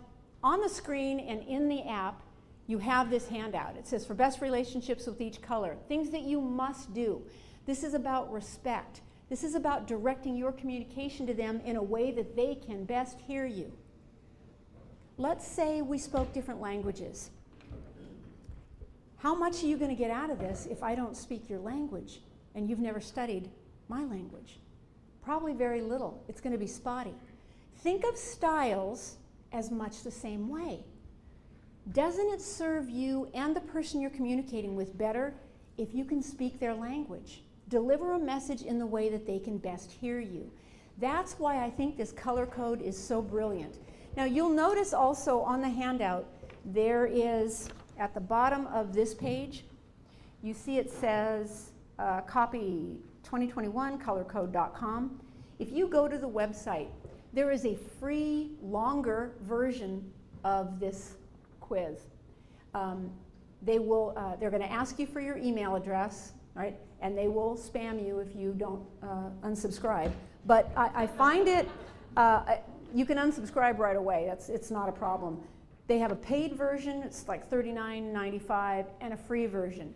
on the screen and in the app, you have this handout. It says, for best relationships with each color, things that you must do. This is about respect. This is about directing your communication to them in a way that they can best hear you. Let's say we spoke different languages. How much are you going to get out of this if I don't speak your language and you've never studied my language? Probably very little. It's going to be spotty. Think of styles as much the same way. Doesn't it serve you and the person you're communicating with better if you can speak their language? Deliver a message in the way that they can best hear you. That's why I think this color code is so brilliant. Now, you'll notice also on the handout, there is, at the bottom of this page, you see it says copy 2021 colorcode.com. If you go to the website, there is a free, longer version of this quiz. They're going to ask you for your email address, right? And they will spam you if you don't unsubscribe. But I find it, you can unsubscribe right away. It's not a problem. They have a paid version, it's like $39.95, and a free version.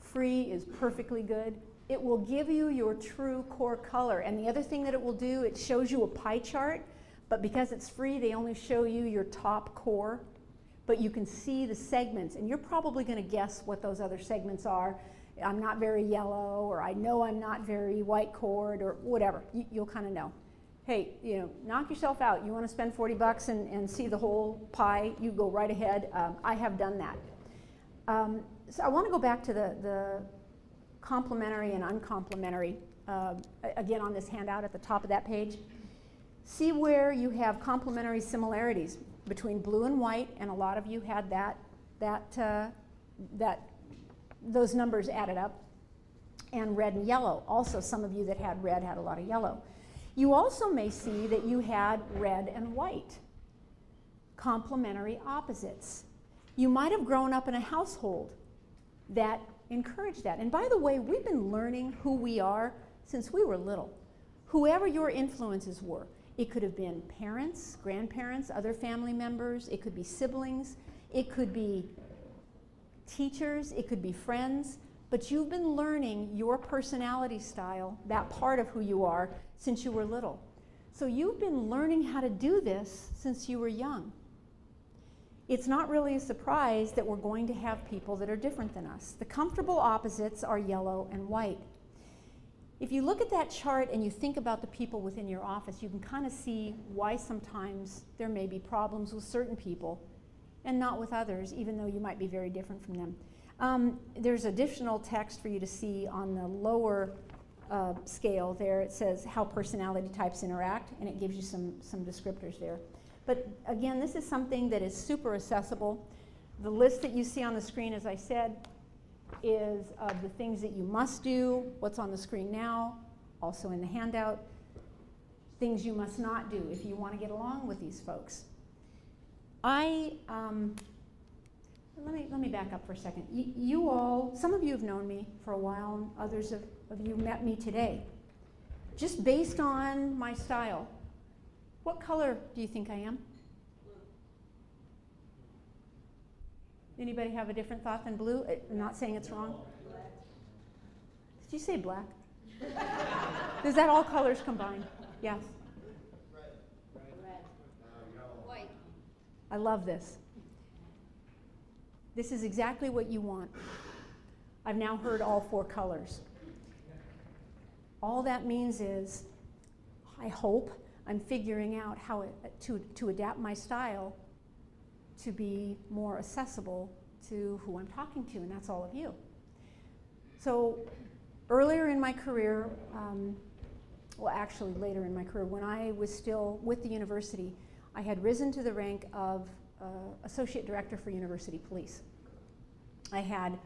Free is perfectly good. It will give you your true core color. And the other thing that it will do, it shows you a pie chart, but because it's free, they only show you your top core. But you can see the segments, and you're probably going to guess what those other segments are. I'm not very yellow, or I know I'm not very white cored, or whatever. You'll kind of know. Hey, you know, knock yourself out. You want to spend $40 and see the whole pie? You go right ahead. I have done that. So I want to go back to the complementary and uncomplimentary, again on this handout at the top of that page. See where you have complementary similarities between blue and white, and a lot of you had those numbers added up, and red and yellow. Also, some of you that had red had a lot of yellow. You also may see that you had red and white, complementary opposites. You might have grown up in a household that encouraged that. And by the way, we've been learning who we are since we were little. Whoever your influences were. It could have been parents, grandparents, other family members. It could be siblings. It could be teachers. It could be friends. But you've been learning your personality style, that part of who you are, since you were little. So you've been learning how to do this since you were young. It's not really a surprise that we're going to have people that are different than us. The comfortable opposites are yellow and white. If you look at that chart and you think about the people within your office, you can kind of see why sometimes there may be problems with certain people and not with others, even though you might be very different from them. There's additional text for you to see on the lower scale there. It says how personality types interact, and it gives you some descriptors there. But again, this is something that is super accessible. The list that you see on the screen, as I said, is of the things that you must do, what's on the screen now, also in the handout, things you must not do if you want to get along with these folks. Let me back up for a second. You all, some of you have known me for a while, and others of you met me today. Just based on my style, what color do you think I am? Anybody have a different thought than blue? I'm not saying it's wrong. Did you say black? Is that all colors combined? Yes. White. I love this. This is exactly what you want. I've now heard all 4 colors. All that means is, I hope I'm figuring out how to adapt my style to be more accessible to who I'm talking to, and that's all of you. So earlier in my career, well, actually later in my career, when I was still with the university, I had risen to the rank of Associate Director for University Police. I had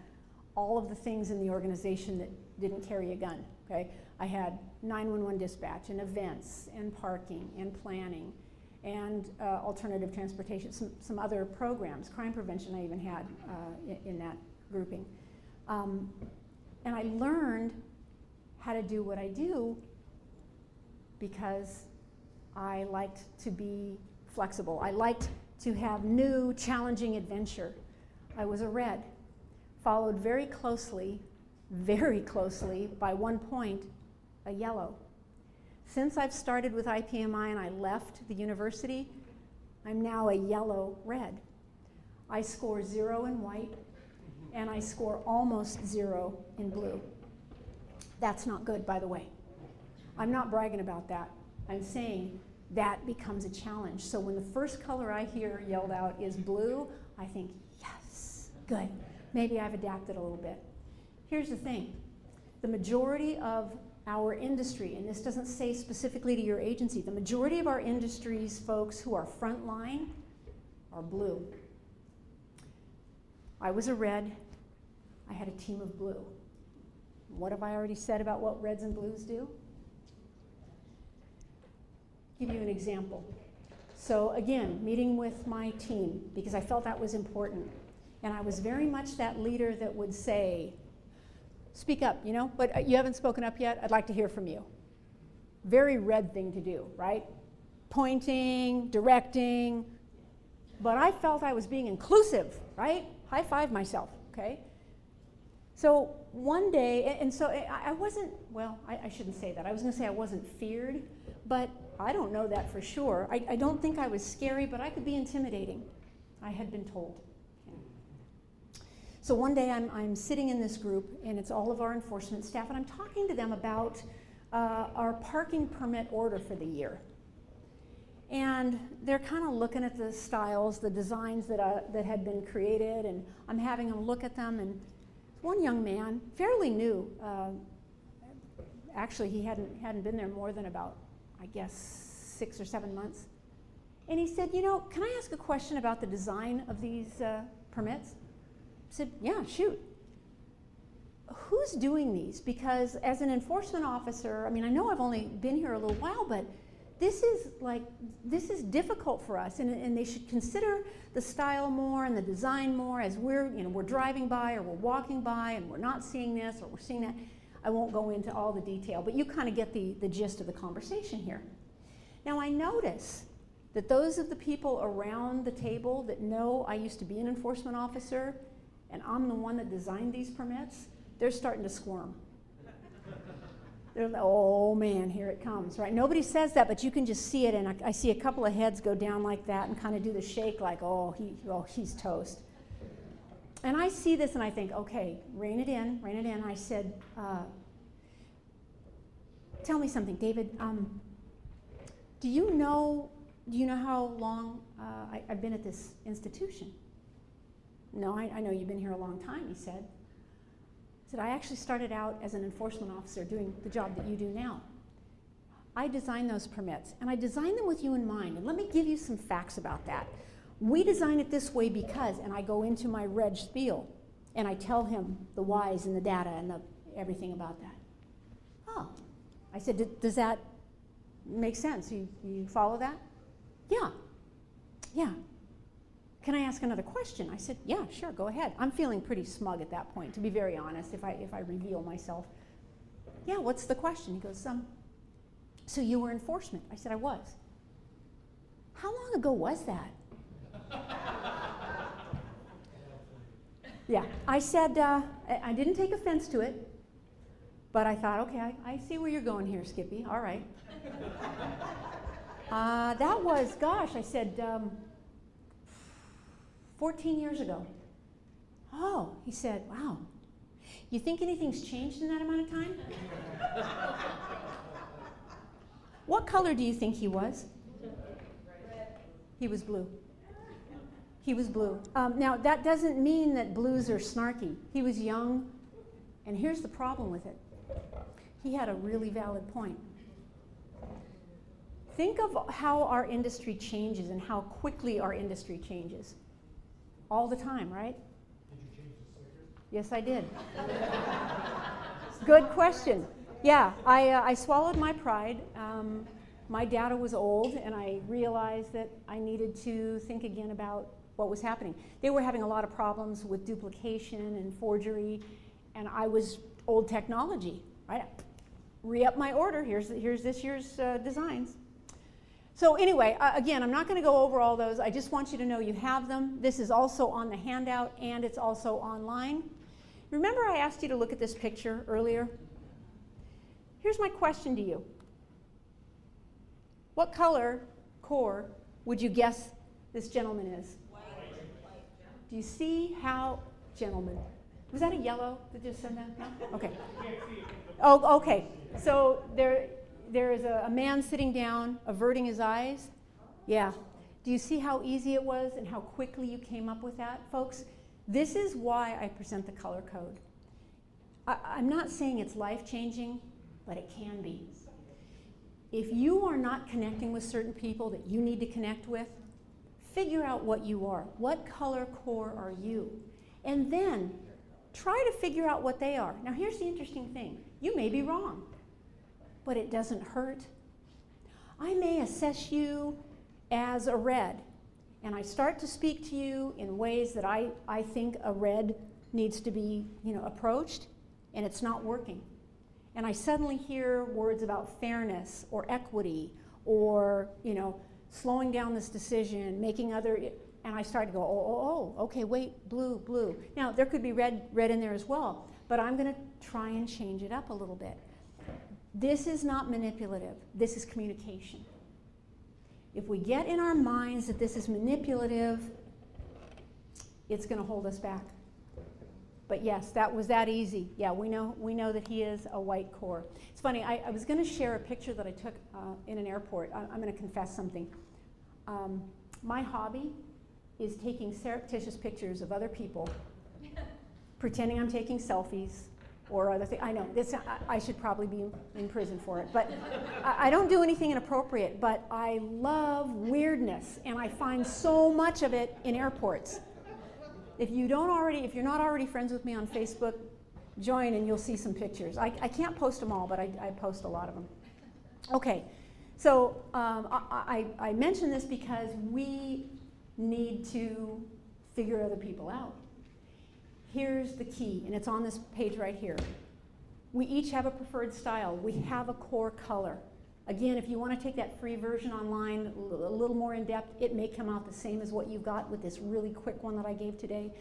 all of the things in the organization that didn't carry a gun, okay? I had 911 dispatch and events and parking and planning and alternative transportation, some other programs, crime prevention I even had in that grouping. And I learned how to do what I do because I liked to be flexible. I liked to have new, challenging adventure. I was a red, followed very closely by 1 point, a yellow. Since I've started with IPMI and I left the university, I'm now a yellow-red. I score 0 in white, and I score almost 0 in blue. That's not good, by the way. I'm not bragging about that. I'm saying that becomes a challenge. So when the first color I hear yelled out is blue, I think, yes, good. Maybe I've adapted a little bit. Here's the thing. The majority of our industry, and this doesn't say specifically to your agency, the majority of our industry's folks who are frontline are blue. I was a red. I had a team of blue. What have I already said about what reds and blues do? Give you an example. So again, meeting with my team, because I felt that was important. And I was very much that leader that would say, speak up, you know, but you haven't spoken up yet, I'd like to hear from you. Very red thing to do, right? Pointing, directing, but I felt I was being inclusive, right? High five myself, okay? So one day, and so I wasn't, well, I shouldn't say that. I was gonna say I wasn't feared, but I don't know that for sure. I don't think I was scary, but I could be intimidating, I had been told. So one day I'm sitting in this group, and it's all of our enforcement staff, and I'm talking to them about our parking permit order for the year. And they're kind of looking at the styles, the designs that had been created, and I'm having them look at them, and one young man, fairly new, actually he hadn't been there more than about, I guess, 6 or 7 months, and he said, you know, can I ask a question about the design of these permits? I said, yeah, shoot. Who's doing these? Because as an enforcement officer, I mean, I know I've only been here a little while, but this is difficult for us, and they should consider the style more and the design more as we're driving by or we're walking by and we're not seeing this or we're seeing that. I won't go into all the detail, but you kind of get the gist of the conversation here. Now I notice that those of the people around the table that know I used to be an enforcement officer and I'm the one that designed these permits, they're starting to squirm. They're like, oh man, here it comes, right? Nobody says that, but you can just see it, and I see a couple of heads go down like that and kind of do the shake like, oh, he's toast. And I see this and I think, okay, rein it in, rein it in. I said, tell me something, David. Do you know how long I've been at this institution? No, I know you've been here a long time, he said. I said, I actually started out as an enforcement officer doing the job that you do now. I designed those permits, and I designed them with you in mind. And let me give you some facts about that. We design it this way because, and I go into my reg spiel, and I tell him the whys and the data and everything about that. Oh, I said, does that make sense? You follow that? Yeah, yeah. Can I ask another question? I said, yeah, sure, go ahead. I'm feeling pretty smug at that point, to be very honest, if I reveal myself. Yeah, what's the question? He goes, so you were enforcement? I said, I was. How long ago was that? Yeah, I said, I didn't take offense to it, but I thought, okay, I see where you're going here, Skippy, all right. That was, gosh, I said, 14 years ago. Oh, he said, wow. You think anything's changed in that amount of time? What color do you think he was? Red. He was blue. He was blue. Now, that doesn't mean that blues are snarky. He was young, and here's the problem with it. He had a really valid point. Think of how our industry changes and how quickly our industry changes. All the time, right? Did you change the sticker? Yes, I did. Good question. Yeah, I swallowed my pride. My data was old, and I realized that I needed to think again about what was happening. They were having a lot of problems with duplication and forgery, and I was old technology, right? Re-up my order. Here's this year's designs. So anyway, again, I'm not going to go over all those. I just want you to know you have them. This is also on the handout, and it's also online. Remember I asked you to look at this picture earlier? Here's my question to you. What color core would you guess this gentleman is? White. Do you see how, gentleman, was that a yellow that just said that? No? Okay. Oh, okay. So there is a man sitting down, averting his eyes. Yeah. Do you see how easy it was and how quickly you came up with that, folks? This is why I present the color code. I'm not saying it's life-changing, but it can be. If you are not connecting with certain people that you need to connect with, figure out what you are. What color core are you? And then try to figure out what they are. Now here's the interesting thing. You may be wrong, but it doesn't hurt. I may assess you as a red, and I start to speak to you in ways that I think a red needs to be, approached, and it's not working. And I suddenly hear words about fairness or equity or, slowing down this decision, making other, and I start to go, okay, wait, blue. Now, there could be red in there as well, but I'm going to try and change it up a little bit. This is not manipulative. This is communication. If we get in our minds that this is manipulative, it's going to hold us back. But yes, that was that easy. Yeah, we know that he is a white core. It's funny, I was going to share a picture that I took in an airport. I'm going to confess something. My hobby is taking surreptitious pictures of other people, pretending I'm taking selfies or other things. I know, I should probably be in prison for it, but I don't do anything inappropriate, but I love weirdness, and I find so much of it in airports. If you're not already friends with me on Facebook, join and you'll see some pictures. I can't post them all, but I post a lot of them. Okay, so I mention this because we need to figure other people out. Here's the key, and it's on this page right here. We each have a preferred style. We have a core color. Again, if you want to take that free version online, a little more in depth, it may come out the same as what you've got with this really quick one that I gave today.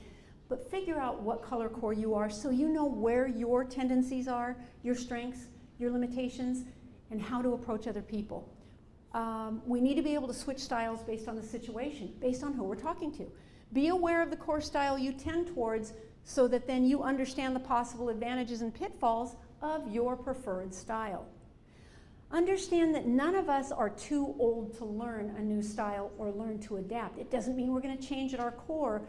But figure out what color core you are so you know where your tendencies are, your strengths, your limitations, and how to approach other people. We need to be able to switch styles based on the situation, based on who we're talking to. Be aware of the core style you tend towards so that then you understand the possible advantages and pitfalls of your preferred style. Understand that none of us are too old to learn a new style or learn to adapt. It doesn't mean we're going to change at our core,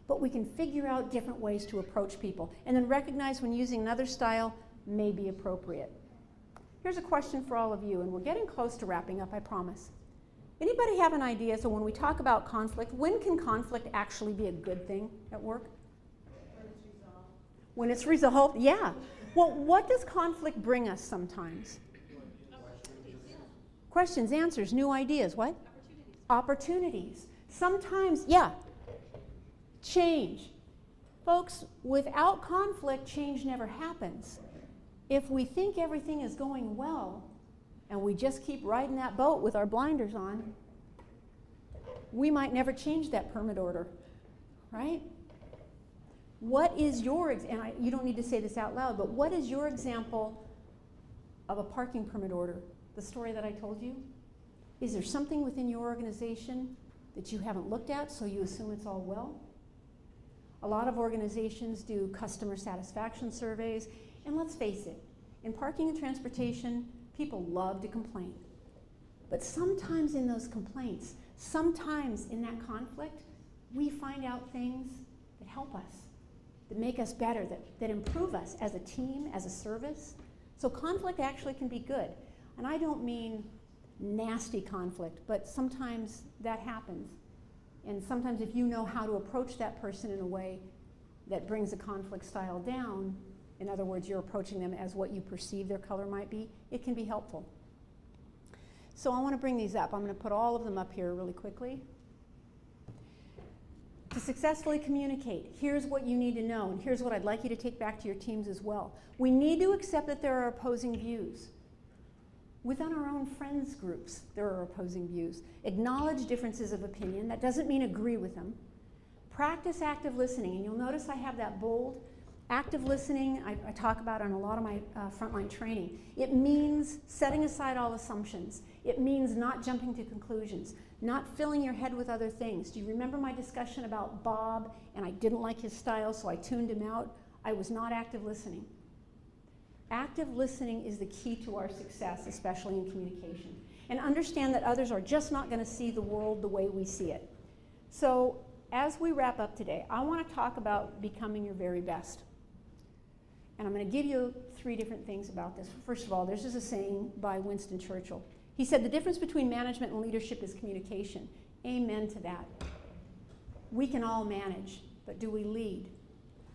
but we can figure out different ways to approach people and then recognize when using another style may be appropriate. Here's a question for all of you, and we're getting close to wrapping up, I promise. Anybody have an idea, so when we talk about conflict, when can conflict actually be a good thing at work? When it's resolved, yeah. Well, what does conflict bring us sometimes? Questions, answers, new ideas, what? Opportunities. Sometimes, yeah, change. Folks, without conflict, change never happens. If we think everything is going well, and we just keep riding that boat with our blinders on, we might never change that permit order, right? What is your, and you don't need to say this out loud, but what is your example of a parking permit order? The story that I told you? Is there something within your organization that you haven't looked at, so you assume it's all well? A lot of organizations do customer satisfaction surveys, and let's face it, in parking and transportation, people love to complain. But sometimes in those complaints, sometimes in that conflict, we find out things that help us, that make us better, that improve us as a team, as a service. So conflict actually can be good. And I don't mean nasty conflict, but sometimes that happens. And sometimes if you know how to approach that person in a way that brings the conflict style down, in other words, you're approaching them as what you perceive their color might be, it can be helpful. So I want to bring these up. I'm going to put all of them up here really quickly. To successfully communicate, here's what you need to know, and here's what I'd like you to take back to your teams as well. We need to accept that there are opposing views. Within our own friends groups, there are opposing views. Acknowledge differences of opinion. That doesn't mean agree with them. Practice active listening, and you'll notice I have that bold. Active listening, I talk about on a lot of my frontline training. It means setting aside all assumptions. It means not jumping to conclusions, not filling your head with other things. Do you remember my discussion about Bob, and I didn't like his style, so I tuned him out? I was not active listening. Active listening is the key to our success, especially in communication. And understand that others are just not going to see the world the way we see it. So as we wrap up today, I want to talk about becoming your very best. And I'm going to give you 3 different things about this. First of all, this is a saying by Winston Churchill. He said, the difference between management and leadership is communication. Amen to that. We can all manage, but do we lead?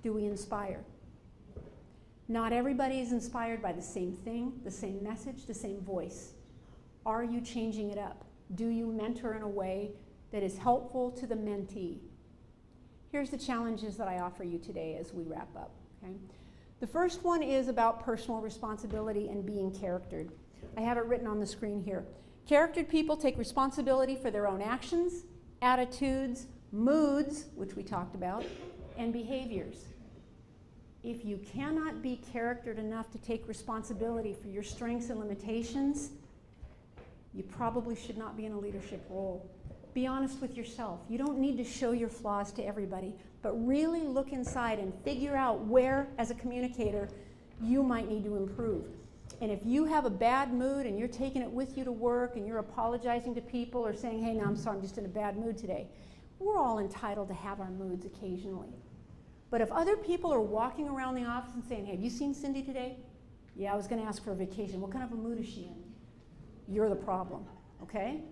Do we inspire? Not everybody is inspired by the same thing, the same message, the same voice. Are you changing it up? Do you mentor in a way that is helpful to the mentee? Here's the challenges that I offer you today as we wrap up. Okay? The first one is about personal responsibility and being charactered. I have it written on the screen here. Charactered people take responsibility for their own actions, attitudes, moods, which we talked about, and behaviors. If you cannot be charactered enough to take responsibility for your strengths and limitations, you probably should not be in a leadership role. Be honest with yourself. You don't need to show your flaws to everybody, but really look inside and figure out where, as a communicator, you might need to improve. And if you have a bad mood and you're taking it with you to work and you're apologizing to people or saying, hey, no, I'm sorry, I'm just in a bad mood today, we're all entitled to have our moods occasionally. But if other people are walking around the office and saying, hey, have you seen Cindy today? Yeah, I was going to ask for a vacation. What kind of a mood is she in? You're the problem, okay?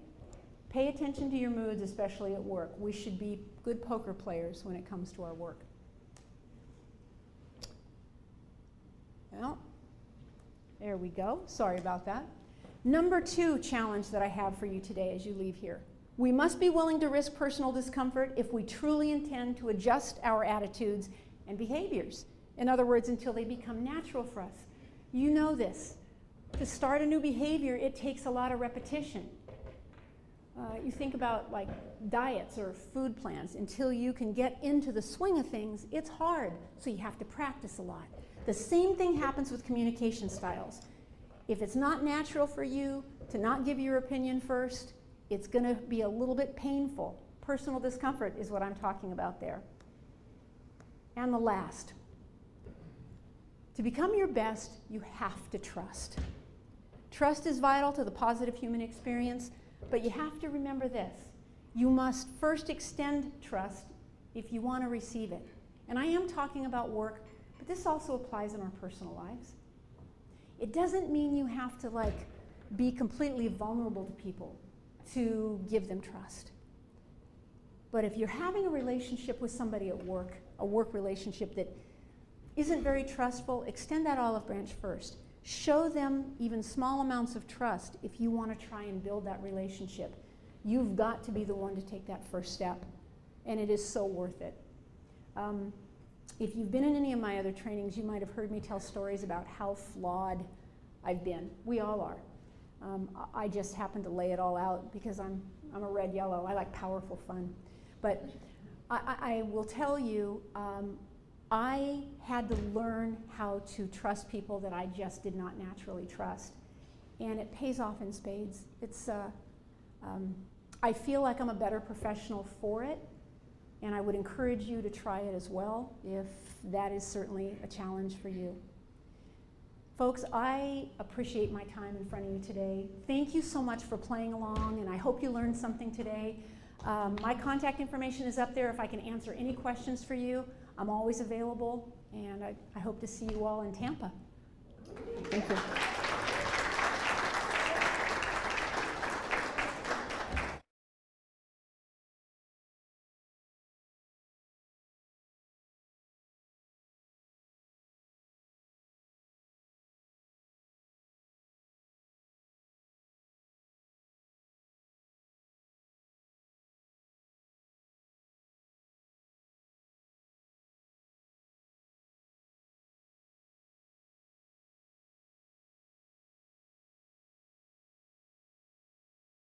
Pay attention to your moods, especially at work. We should be good poker players when it comes to our work. Well, there we go. Sorry about that. Number 2 challenge that I have for you today as you leave here. We must be willing to risk personal discomfort if we truly intend to adjust our attitudes and behaviors. In other words, until they become natural for us. You know this. To start a new behavior, it takes a lot of repetition. You think about like diets or food plans. Until you can get into the swing of things, it's hard, so you have to practice a lot. The same thing happens with communication styles. If it's not natural for you to not give your opinion first, it's going to be a little bit painful. Personal discomfort is what I'm talking about there. And the last, to become your best, you have to trust. Trust is vital to the positive human experience, but you have to remember this. You must first extend trust if you want to receive it. And I am talking about work, but this also applies in our personal lives. It doesn't mean you have to like be completely vulnerable to people to give them trust. But if you're having a relationship with somebody at work, a work relationship that isn't very trustful, extend that olive branch first. Show them even small amounts of trust if you want to try and build that relationship. You've got to be the one to take that first step, and it is so worth it. If you've been in any of my other trainings, you might have heard me tell stories about how flawed I've been. We all are. I just happen to lay it all out because I'm a red yellow. I like powerful fun. But I will tell you, I had to learn how to trust people that I just did not naturally trust. And it pays off in spades. I feel like I'm a better professional for it, and I would encourage you to try it as well if that is certainly a challenge for you. Folks, I appreciate my time in front of you today. Thank you so much for playing along, and I hope you learned something today. My contact information is up there if I can answer any questions for you. I'm always available, and I hope to see you all in Tampa. Thank you.